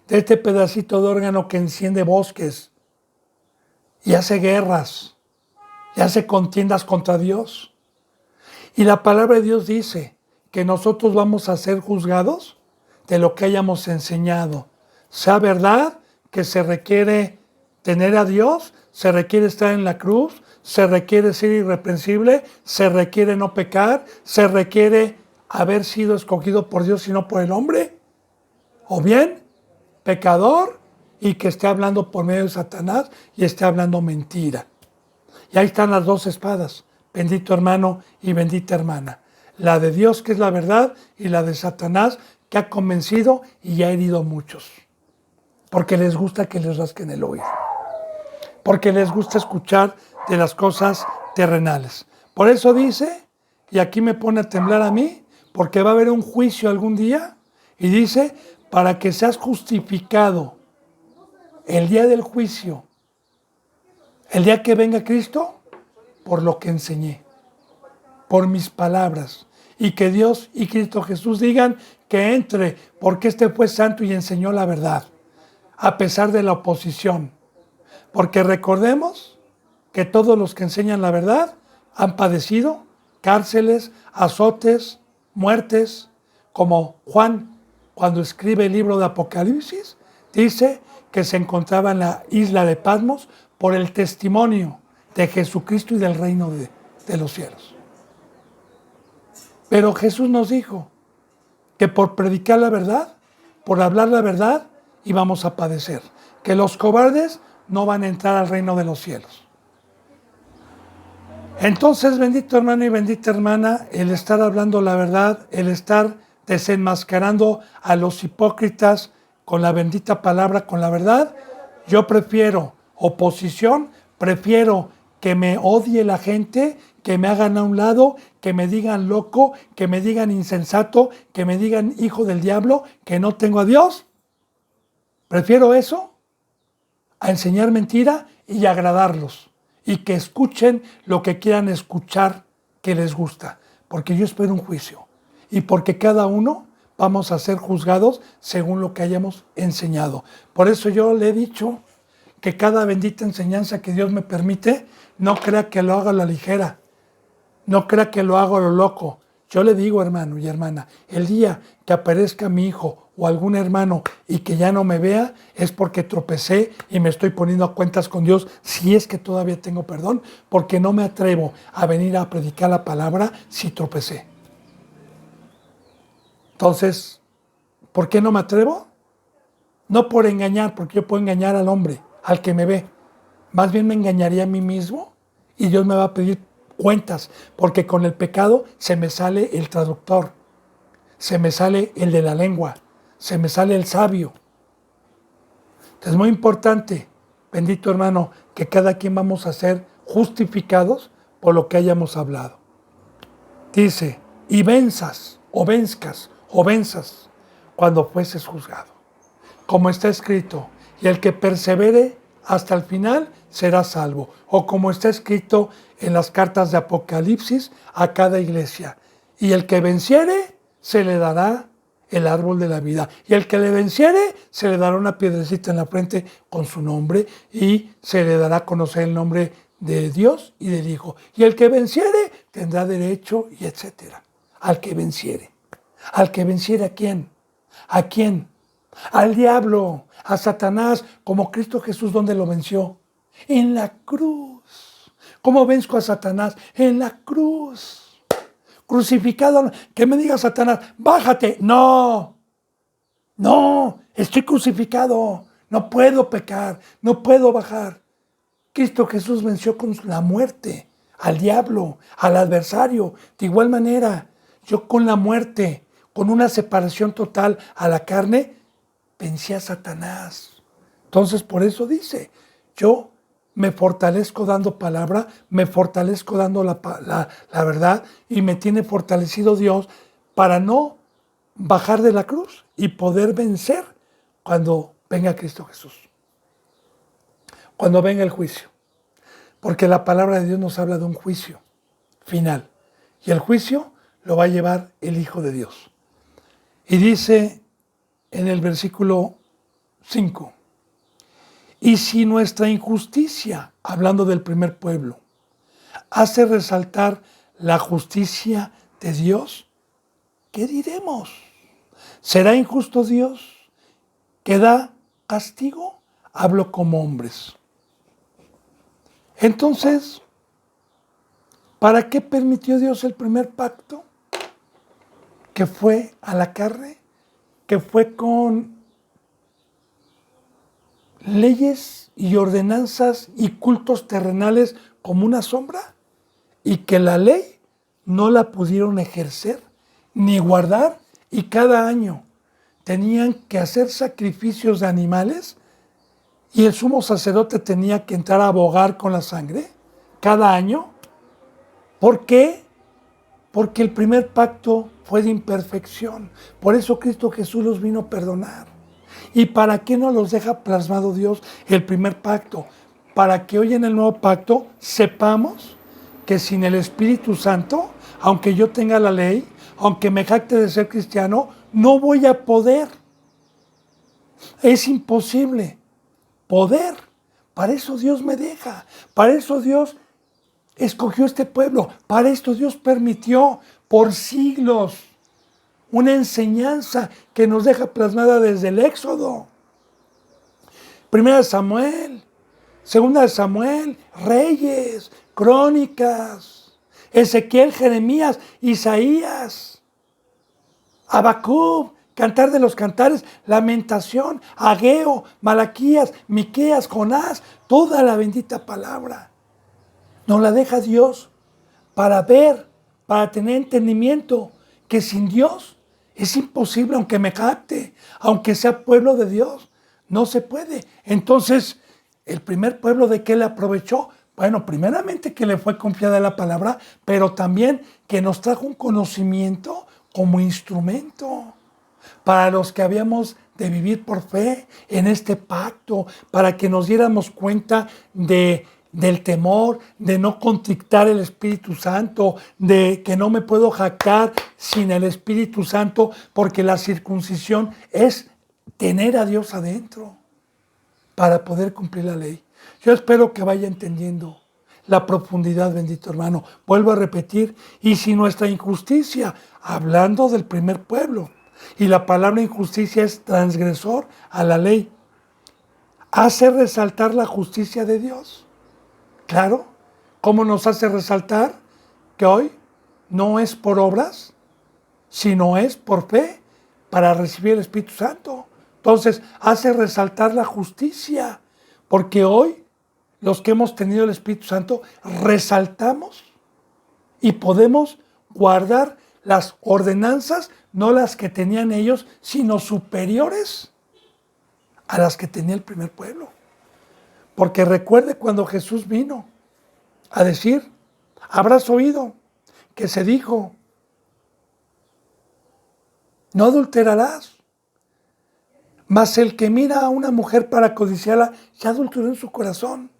de este pedacito de órgano que enciende bosques y hace guerras y hace contiendas contra Dios. Y la palabra de Dios dice que nosotros vamos a ser juzgados de lo que hayamos enseñado. Sea verdad que se requiere tener a Dios, se requiere estar en la cruz, se requiere ser irreprensible, se requiere no pecar, se requiere haber sido escogido por Dios y no por el hombre. O bien, pecador y que esté hablando por medio de Satanás y esté hablando mentira. Y ahí están las dos espadas, bendito hermano y bendita hermana. La de Dios, que es la verdad, y la de Satanás, que ha convencido y ha herido a muchos. Porque les gusta que les rasquen el oído. porque les gusta escuchar de las cosas terrenales. Por eso dice, y aquí me pone a temblar a mí, porque va a haber un juicio algún día, y dice, para que seas justificado el día del juicio, el día que venga Cristo, por lo que enseñé, por mis palabras, y que Dios y Cristo Jesús digan que entre, porque este fue santo y enseñó la verdad, a pesar de la oposición. Porque recordemos que todos los que enseñan la verdad han padecido cárceles, azotes, muertes, como Juan, cuando escribe el libro de Apocalipsis, dice que se encontraba en la isla de Patmos por el testimonio de Jesucristo y del reino de los cielos. Pero Jesús nos dijo que por predicar la verdad, por hablar la verdad, íbamos a padecer. Que los cobardes no van a entrar al reino de los cielos. Entonces, bendito hermano y bendita hermana, el estar hablando la verdad, el estar desenmascarando a los hipócritas con la bendita palabra, con la verdad, yo prefiero oposición, prefiero que me odie la gente, que me hagan a un lado, que me digan loco, que me digan insensato, que me digan hijo del diablo, que no tengo a Dios. Prefiero eso a enseñar mentira y agradarlos. Y que escuchen lo que quieran escuchar que les gusta. Porque yo espero un juicio. Y porque cada uno vamos a ser juzgados según lo que hayamos enseñado. Por eso yo le he dicho que cada bendita enseñanza que Dios me permite, no crea que lo haga a la ligera. No crea que lo hago a lo loco. Yo le digo, hermano y hermana, el día que aparezca mi hijo o algún hermano y que ya no me vea, es porque tropecé y me estoy poniendo a cuentas con Dios, si es que todavía tengo perdón, porque no me atrevo a venir a predicar la palabra si tropecé. Entonces, ¿por qué no me atrevo? No por engañar, porque yo puedo engañar al hombre, al que me ve. Más bien me engañaría a mí mismo y Dios me va a pedir cuentas, porque con el pecado se me sale el traductor, se me sale el de la lengua, se me sale el sabio. Es muy importante, bendito hermano, que cada quien vamos a ser justificados por lo que hayamos hablado. Dice, y venzas, o venzcas, o venzas, cuando fueses juzgado. Como está escrito, y el que persevere hasta el final será salvo. O como está escrito en las cartas de Apocalipsis a cada iglesia. Y el que venciere, se le dará el árbol de la vida. Y el que le venciere, se le dará una piedrecita en la frente con su nombre y se le dará a conocer el nombre de Dios y del Hijo. Y el que venciere, tendrá derecho y etcétera. Al que venciere. ¿Al que venciere a quién? ¿A quién? Al diablo, a Satanás, como Cristo Jesús, ¿dónde lo venció? En la cruz. ¿Cómo venzco a Satanás? En la cruz. Crucificado. Que me diga Satanás, bájate. No, estoy crucificado. No puedo pecar, no puedo bajar. Cristo Jesús venció con la muerte al diablo, al adversario. De igual manera, yo con la muerte, con una separación total a la carne, vencí a Satanás. Entonces, por eso dice, yo me fortalezco dando palabra, me fortalezco dando la verdad y me tiene fortalecido Dios para no bajar de la cruz y poder vencer cuando venga Cristo Jesús. Cuando venga el juicio. Porque la palabra de Dios nos habla de un juicio final. Y el juicio lo va a llevar el Hijo de Dios. Y dice en el versículo 5, y si nuestra injusticia, hablando del primer pueblo, hace resaltar la justicia de Dios, ¿qué diremos? ¿Será injusto Dios que da castigo? Hablo como hombres. Entonces, ¿para qué permitió Dios el primer pacto? Que fue a la carne, que fue con leyes y ordenanzas y cultos terrenales como una sombra, y que la ley no la pudieron ejercer ni guardar, y cada año tenían que hacer sacrificios de animales y el sumo sacerdote tenía que entrar a abogar con la sangre cada año. ¿Por qué? Porque el primer pacto fue de imperfección. Por eso Cristo Jesús los vino a perdonar. ¿Y para qué no los deja plasmado Dios el primer pacto? Para que hoy en el nuevo pacto sepamos que sin el Espíritu Santo, aunque yo tenga la ley, aunque me jacte de ser cristiano, no voy a poder. Es imposible poder. Para eso Dios me deja. Para eso Dios escogió este pueblo. Para esto Dios permitió por siglos una enseñanza que nos deja plasmada desde el Éxodo. Primera de Samuel, Segunda de Samuel, Reyes, Crónicas, Ezequiel, Jeremías, Isaías, Habacuc, Cantar de los Cantares, Lamentación, Ageo, Malaquías, Miqueas, Jonás, toda la bendita palabra. Nos la deja Dios para ver, para tener entendimiento, que sin Dios es imposible, aunque me capte, aunque sea pueblo de Dios, no se puede. Entonces, ¿el primer pueblo de qué le aprovechó? Bueno, primeramente que le fue confiada la palabra, pero también que nos trajo un conocimiento como instrumento para los que habíamos de vivir por fe en este pacto, para que nos diéramos cuenta del temor, de no contrictar el Espíritu Santo, de que no me puedo jactar sin el Espíritu Santo, porque la circuncisión es tener a Dios adentro para poder cumplir la ley. Yo espero que vaya entendiendo la profundidad, bendito hermano. Vuelvo a repetir, y si nuestra injusticia, hablando del primer pueblo, y la palabra injusticia es transgresor a la ley, hace resaltar la justicia de Dios. Claro, ¿cómo nos hace resaltar? Que hoy no es por obras, sino es por fe para recibir el Espíritu Santo. Entonces, hace resaltar la justicia, porque hoy los que hemos tenido el Espíritu Santo resaltamos y podemos guardar las ordenanzas, no las que tenían ellos, sino superiores a las que tenía el primer pueblo. Porque recuerde cuando Jesús vino a decir, habrás oído que se dijo, no adulterarás. Mas el que mira a una mujer para codiciarla, ya adulteró en su corazón.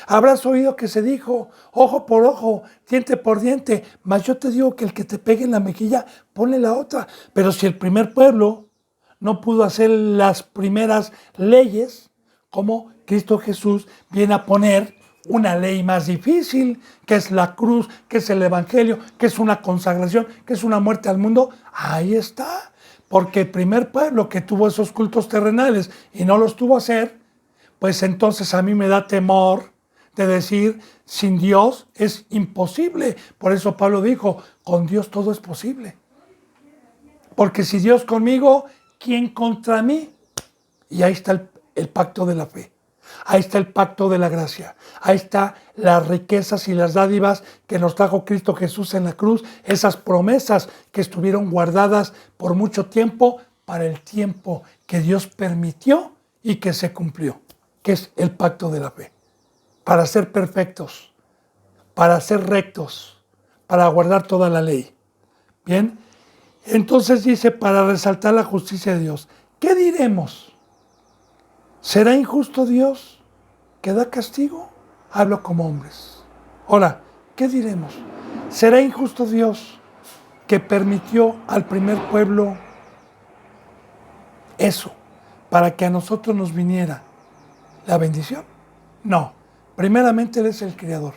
Habrás oído que se dijo, ojo por ojo, diente por diente, mas yo te digo que el que te pegue en la mejilla, ponle la otra. Pero si el primer pueblo no pudo hacer las primeras leyes, como Cristo Jesús viene a poner una ley más difícil, que es la cruz, que es el evangelio, que es una consagración, que es una muerte al mundo, ahí está. Porque el primer pueblo que tuvo esos cultos terrenales y no los tuvo a hacer, pues entonces a mí me da temor de decir, sin Dios es imposible. Por eso Pablo dijo, con Dios todo es posible. Porque si Dios conmigo, ¿quién contra mí? Y ahí está el pacto de la fe. Ahí está el pacto de la gracia. Ahí está las riquezas y las dádivas que nos trajo Cristo Jesús en la cruz. Esas promesas que estuvieron guardadas por mucho tiempo para el tiempo que Dios permitió y que se cumplió, que es el pacto de la fe. Para ser perfectos, para ser rectos, para guardar toda la ley. Bien, entonces dice, para resaltar la justicia de Dios. ¿Qué diremos? ¿Será injusto Dios que da castigo? Hablo como hombres. Ahora, ¿qué diremos? ¿Será injusto Dios que permitió al primer pueblo eso para que a nosotros nos viniera la bendición? No. Primeramente Él es el Creador.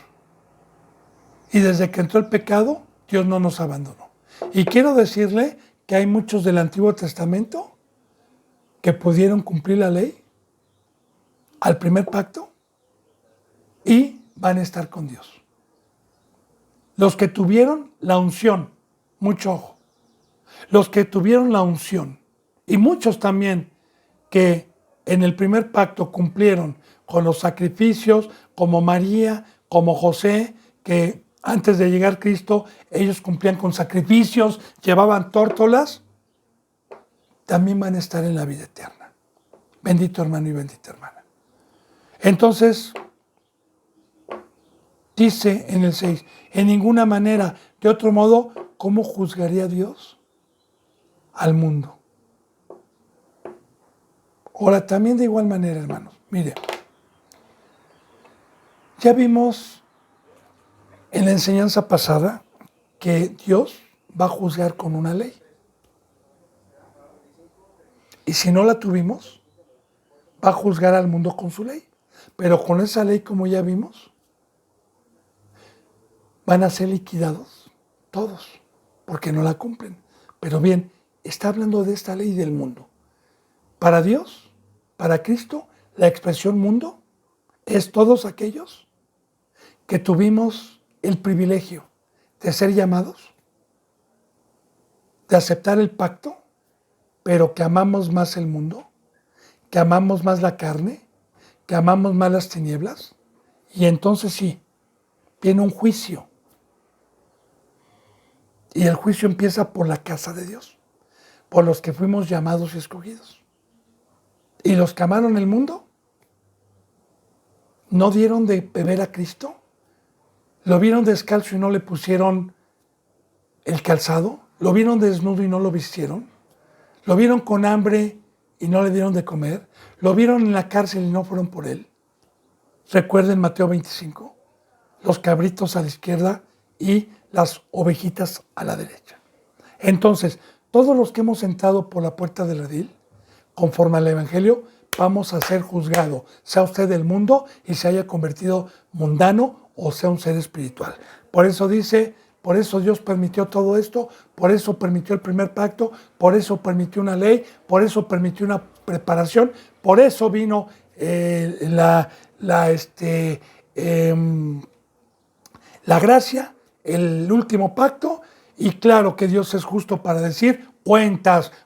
Y desde que entró el pecado, Dios no nos abandonó. Y quiero decirle que hay muchos del Antiguo Testamento que pudieron cumplir la ley al primer pacto y van a estar con Dios. Los que tuvieron la unción, mucho ojo, los que tuvieron la unción y muchos también que en el primer pacto cumplieron con los sacrificios, como María, como José, que antes de llegar Cristo, ellos cumplían con sacrificios, llevaban tórtolas, también van a estar en la vida eterna. Bendito hermano y bendita hermana. Entonces, dice en el 6, en ninguna manera, de otro modo, ¿cómo juzgaría Dios al mundo? Ahora, también de igual manera, hermanos, mire, ya vimos en la enseñanza pasada que Dios va a juzgar con una ley. Y si no la tuvimos, va a juzgar al mundo con su ley. Pero con esa ley, como ya vimos, van a ser liquidados todos, porque no la cumplen. Pero bien, está hablando de esta ley del mundo. Para Dios, para Cristo, la expresión mundo es todos aquellos que tuvimos el privilegio de ser llamados, de aceptar el pacto, pero que amamos más el mundo, que amamos más la carne, que amamos más las tinieblas, y entonces sí, viene un juicio. Y el juicio empieza por la casa de Dios, por los que fuimos llamados y escogidos. Y los que amaron el mundo, no dieron de beber a Cristo, lo vieron descalzo y no le pusieron el calzado, lo vieron desnudo y no lo vistieron, lo vieron con hambre y no le dieron de comer, lo vieron en la cárcel y no fueron por él. Recuerden Mateo 25, los cabritos a la izquierda y las ovejitas a la derecha. Entonces, todos los que hemos entrado por la puerta del redil, conforme al Evangelio, vamos a ser juzgados, sea usted del mundo y se haya convertido mundano o sea un ser espiritual. Por eso dice, por eso Dios permitió todo esto, por eso permitió el primer pacto, por eso permitió una ley, por eso permitió una preparación, por eso vino la gracia, el último pacto, y claro que Dios es justo para decir cuentas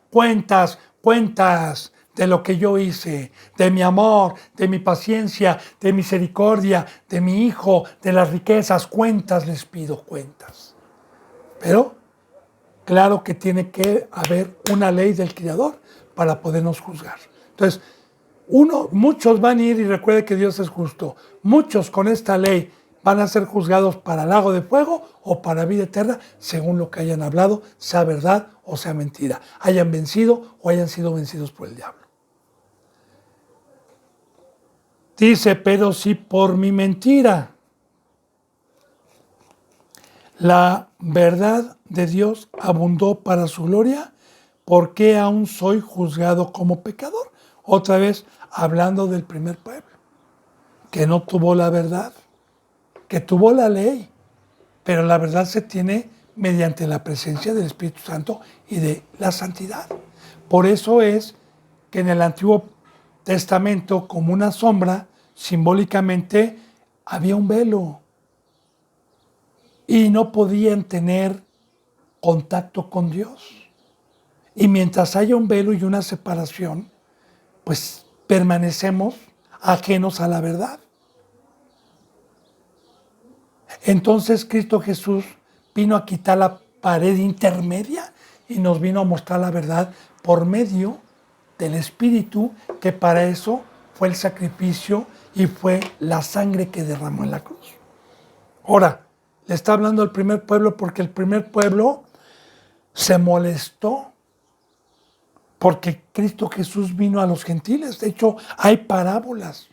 de lo que yo hice, de mi amor, de mi paciencia, de misericordia, de mi hijo, de las riquezas, cuentas les pido, cuentas. Pero claro que tiene que haber una ley del Creador para podernos juzgar. Entonces, muchos van a ir, y recuerde que Dios es justo, muchos con esta ley van a ser juzgados para lago de fuego o para vida eterna, según lo que hayan hablado, sea verdad o sea mentira, hayan vencido o hayan sido vencidos por el diablo. Dice, pero si por mi mentira la verdad de Dios abundó para su gloria, ¿por qué aún soy juzgado como pecador? Otra vez hablando del primer pueblo, que no tuvo la verdad, que tuvo la ley, pero la verdad se tiene mediante la presencia del Espíritu Santo y de la santidad. Por eso es que en el Antiguo Testamento, como una sombra, simbólicamente había un velo y no podían tener contacto con Dios. Y mientras haya un velo y una separación, pues permanecemos ajenos a la verdad. Entonces Cristo Jesús vino a quitar la pared intermedia y nos vino a mostrar la verdad por medio del Espíritu, que para eso fue el sacrificio y fue la sangre que derramó en la cruz. Ahora, le está hablando al primer pueblo porque el primer pueblo se molestó porque Cristo Jesús vino a los gentiles. De hecho, hay parábolas.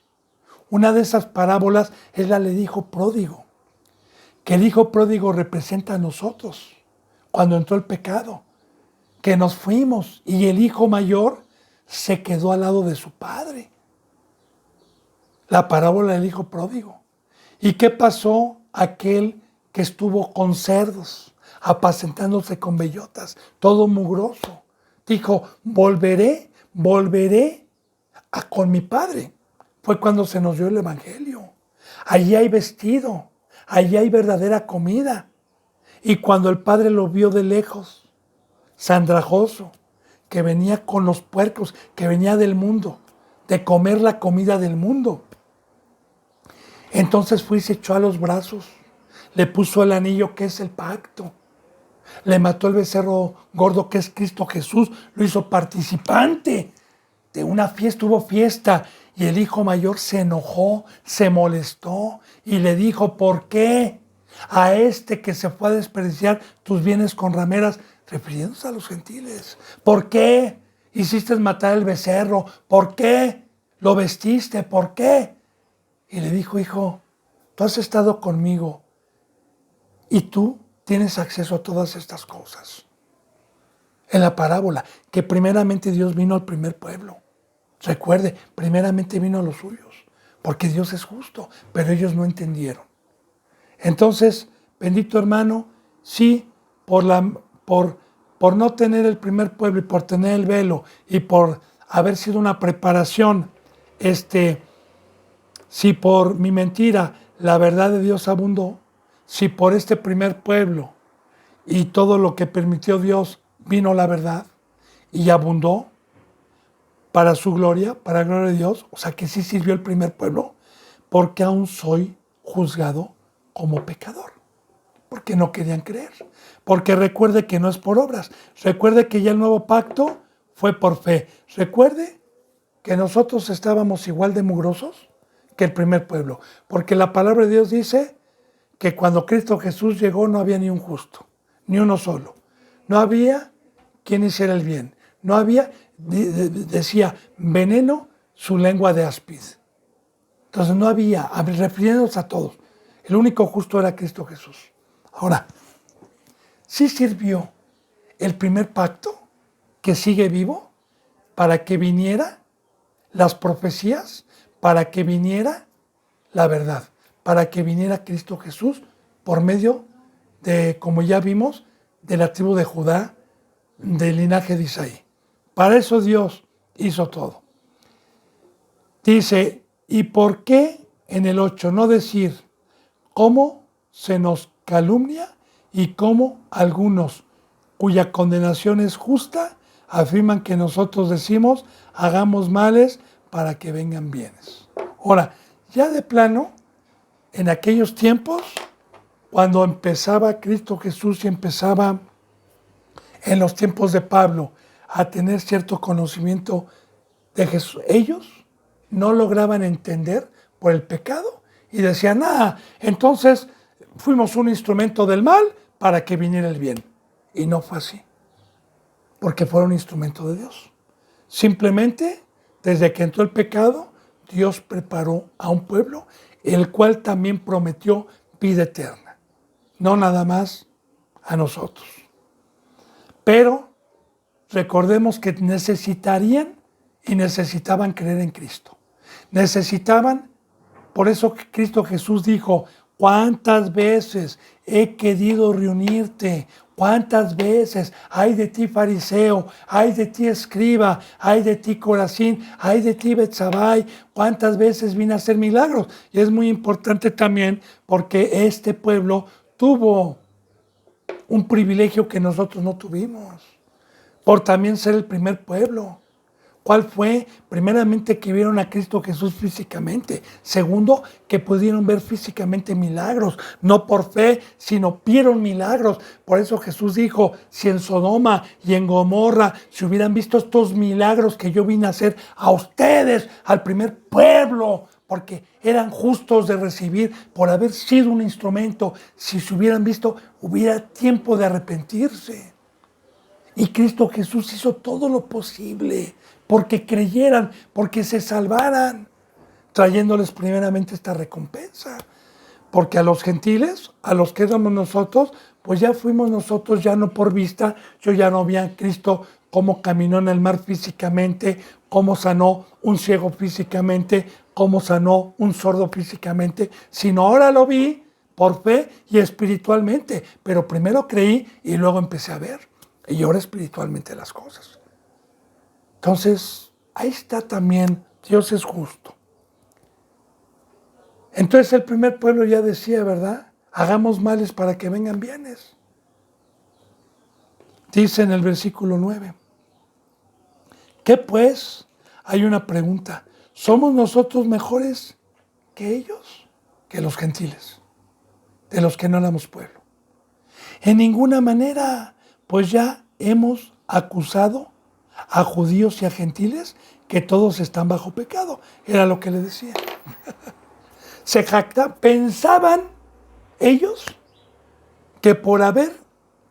Una de esas parábolas es la del hijo pródigo, que el hijo pródigo representa a nosotros cuando entró el pecado, que nos fuimos y el hijo mayor se quedó al lado de su padre. La parábola del hijo pródigo. ¿Y qué pasó aquel que estuvo con cerdos, apacentándose con bellotas, todo mugroso? Dijo, volveré con mi padre. Fue cuando se nos dio el evangelio. Allí hay vestido, allí hay verdadera comida. Y cuando el padre lo vio de lejos, sandrajoso, que venía con los puercos, que venía del mundo, de comer la comida del mundo, entonces fue y se echó a los brazos, le puso el anillo que es el pacto, le mató el becerro gordo que es Cristo Jesús, lo hizo participante de una fiesta, hubo fiesta, Y el hijo mayor se enojó, se molestó y le dijo, ¿por qué a este que se fue a desperdiciar tus bienes con rameras? Refiriéndose a los gentiles. ¿Por qué hiciste matar el becerro? ¿Por qué lo vestiste? ¿Por qué? Y le dijo, hijo, tú has estado conmigo y tú tienes acceso a todas estas cosas. En la parábola, que primeramente Dios vino al primer pueblo. Recuerde, primeramente vino a los suyos, porque Dios es justo, pero ellos no entendieron. Entonces, bendito hermano, sí, por no tener el primer pueblo y por tener el velo y por haber sido una preparación, si por mi mentira la verdad de Dios abundó, si por este primer pueblo y todo lo que permitió Dios vino la verdad y abundó para su gloria, para la gloria de Dios, o sea que sí sirvió el primer pueblo, porque aún soy juzgado como pecador, porque no querían creer, porque recuerde que no es por obras, recuerde que ya el nuevo pacto fue por fe, recuerde que nosotros estábamos igual de mugrosos que el primer pueblo, porque la palabra de Dios dice que cuando Cristo Jesús llegó no había ni un justo, ni uno solo, no había quien hiciera el bien, no había, decía, veneno su lengua de áspid. Entonces no había, refiriéndose a todos, el único justo era Cristo Jesús. Ahora, sí sirvió el primer pacto que sigue vivo para que viniera las profecías, para que viniera la verdad, para que viniera Cristo Jesús por medio de, como ya vimos, de la tribu de Judá, del linaje de Isaí. Para eso Dios hizo todo. Dice, ¿y por qué en el 8 no decir cómo se nos calumnia y cómo algunos cuya condenación es justa afirman que nosotros decimos hagamos males para que vengan bienes? Ahora, ya de plano, en aquellos tiempos, cuando empezaba Cristo Jesús y empezaba en los tiempos de Pablo a tener cierto conocimiento de Jesús, ellos no lograban entender por el pecado y decían, entonces fuimos un instrumento del mal para que viniera el bien. Y no fue así, porque fueron instrumento de Dios. Simplemente, desde que entró el pecado, Dios preparó a un pueblo, el cual también prometió vida eterna. No nada más a nosotros. Pero recordemos que necesitarían y necesitaban creer en Cristo. Necesitaban, por eso Cristo Jesús dijo, ¿cuántas veces he querido reunirte? ¿Cuántas veces? Ay de ti fariseo, ay de ti escriba, ay de ti Corazín, ay de ti Betsabai. ¿Cuántas veces vine a hacer milagros? Y es muy importante también porque este pueblo tuvo un privilegio que nosotros no tuvimos, por también ser el primer pueblo. ¿Cuál fue? Primeramente, que vieron a Cristo Jesús físicamente. Segundo, que pudieron ver físicamente milagros. No por fe, sino vieron milagros. Por eso Jesús dijo, si en Sodoma y en Gomorra se hubieran visto estos milagros que yo vine a hacer a ustedes, al primer pueblo, porque eran justos de recibir por haber sido un instrumento, si se hubieran visto, hubiera tiempo de arrepentirse. Y Cristo Jesús hizo todo lo posible porque creyeran, porque se salvaran, trayéndoles primeramente esta recompensa. Porque a los gentiles, a los que éramos nosotros, pues ya fuimos nosotros, ya no por vista. Yo ya no vi a Cristo cómo caminó en el mar físicamente, cómo sanó un ciego físicamente, cómo sanó un sordo físicamente, sino ahora lo vi por fe y espiritualmente. Pero primero creí y luego empecé a ver. Y ahora espiritualmente las cosas. Entonces, ahí está también, Dios es justo. Entonces el primer pueblo ya decía, ¿verdad? Hagamos males para que vengan bienes. Dice en el versículo 9. ¿Qué pues? Hay una pregunta. ¿Somos nosotros mejores que ellos? Que los gentiles, de los que no éramos pueblo. En ninguna manera, pues ya hemos acusado a judíos y a gentiles, que todos están bajo pecado. Era lo que le decía. Se jactaban, pensaban ellos que por haber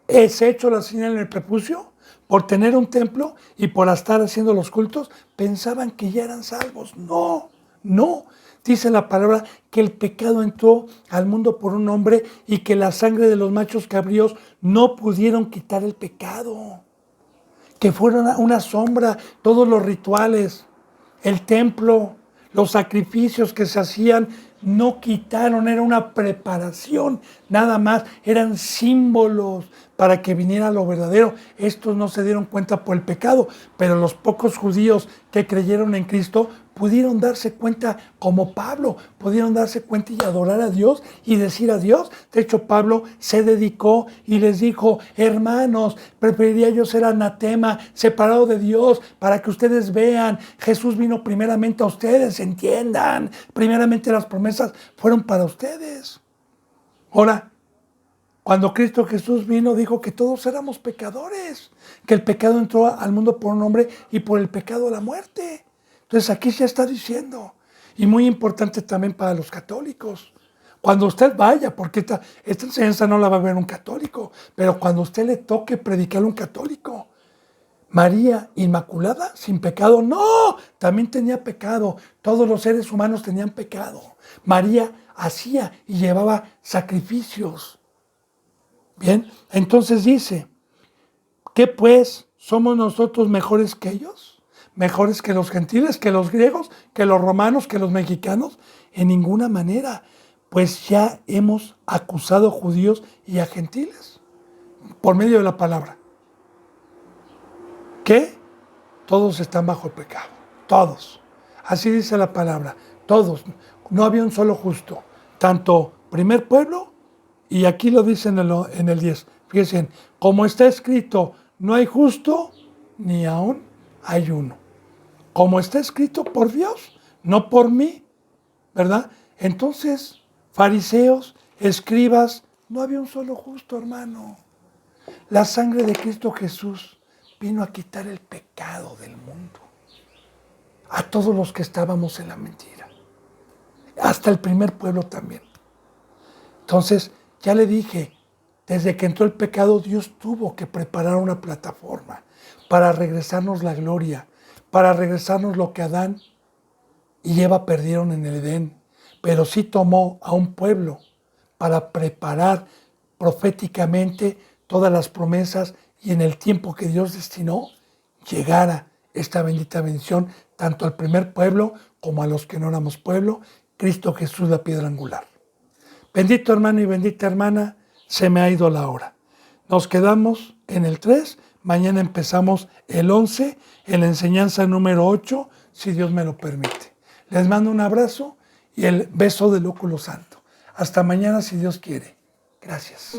hecho la señal en el prepucio, por tener un templo y por estar haciendo los cultos, pensaban que ya eran salvos. No, no. Dice la palabra que el pecado entró al mundo por un hombre y que la sangre de los machos cabríos no pudieron quitar el pecado. Que fueron una sombra todos los rituales, el templo, los sacrificios que se hacían, no quitaron, era una preparación, nada más, eran símbolos para que viniera lo verdadero. Estos no se dieron cuenta por el pecado, pero los pocos judíos que creyeron en Cristo pudieron darse cuenta, como Pablo, pudieron darse cuenta y adorar a Dios y decir a Dios. De hecho, Pablo se dedicó y les dijo: hermanos, preferiría yo ser anatema, separado de Dios, para que ustedes vean, Jesús vino primeramente a ustedes, entiendan, primeramente las promesas fueron para ustedes. Ahora, cuando Cristo Jesús vino, dijo que todos éramos pecadores, que el pecado entró al mundo por un hombre y por el pecado la muerte. Entonces aquí se está diciendo, y muy importante también para los católicos, cuando usted vaya, porque esta enseñanza no la va a ver un católico, pero cuando usted le toque predicarle a un católico, María Inmaculada, sin pecado, no, también tenía pecado, todos los seres humanos tenían pecado. María hacía y llevaba sacrificios. Bien, entonces dice, ¿qué pues? ¿Somos nosotros mejores que ellos? ¿Mejores que los gentiles, que los griegos, que los romanos, que los mexicanos? En ninguna manera, pues ya hemos acusado a judíos y a gentiles por medio de la palabra. ¿Qué? Todos están bajo el pecado, todos. Así dice la palabra, todos. No había un solo justo, tanto primer pueblo, y aquí lo dice en el 10. Fíjense, como está escrito, no hay justo, ni aún hay uno. Como está escrito por Dios, no por mí, ¿verdad? Entonces, fariseos, escribas, no había un solo justo, hermano. La sangre de Cristo Jesús vino a quitar el pecado del mundo. A todos los que estábamos en la mentira. Hasta el primer pueblo también. Entonces, ya le dije, desde que entró el pecado, Dios tuvo que preparar una plataforma para regresarnos la gloria, para regresarnos lo que Adán y Eva perdieron en el Edén. Pero sí tomó a un pueblo para preparar proféticamente todas las promesas y en el tiempo que Dios destinó, llegara esta bendita bendición tanto al primer pueblo como a los que no éramos pueblo, Cristo Jesús la piedra angular. Bendito hermano y bendita hermana, se me ha ido la hora. Nos quedamos en el 3, mañana empezamos el 11, en la enseñanza número 8, si Dios me lo permite. Les mando un abrazo y el beso del óculo santo. Hasta mañana si Dios quiere. Gracias.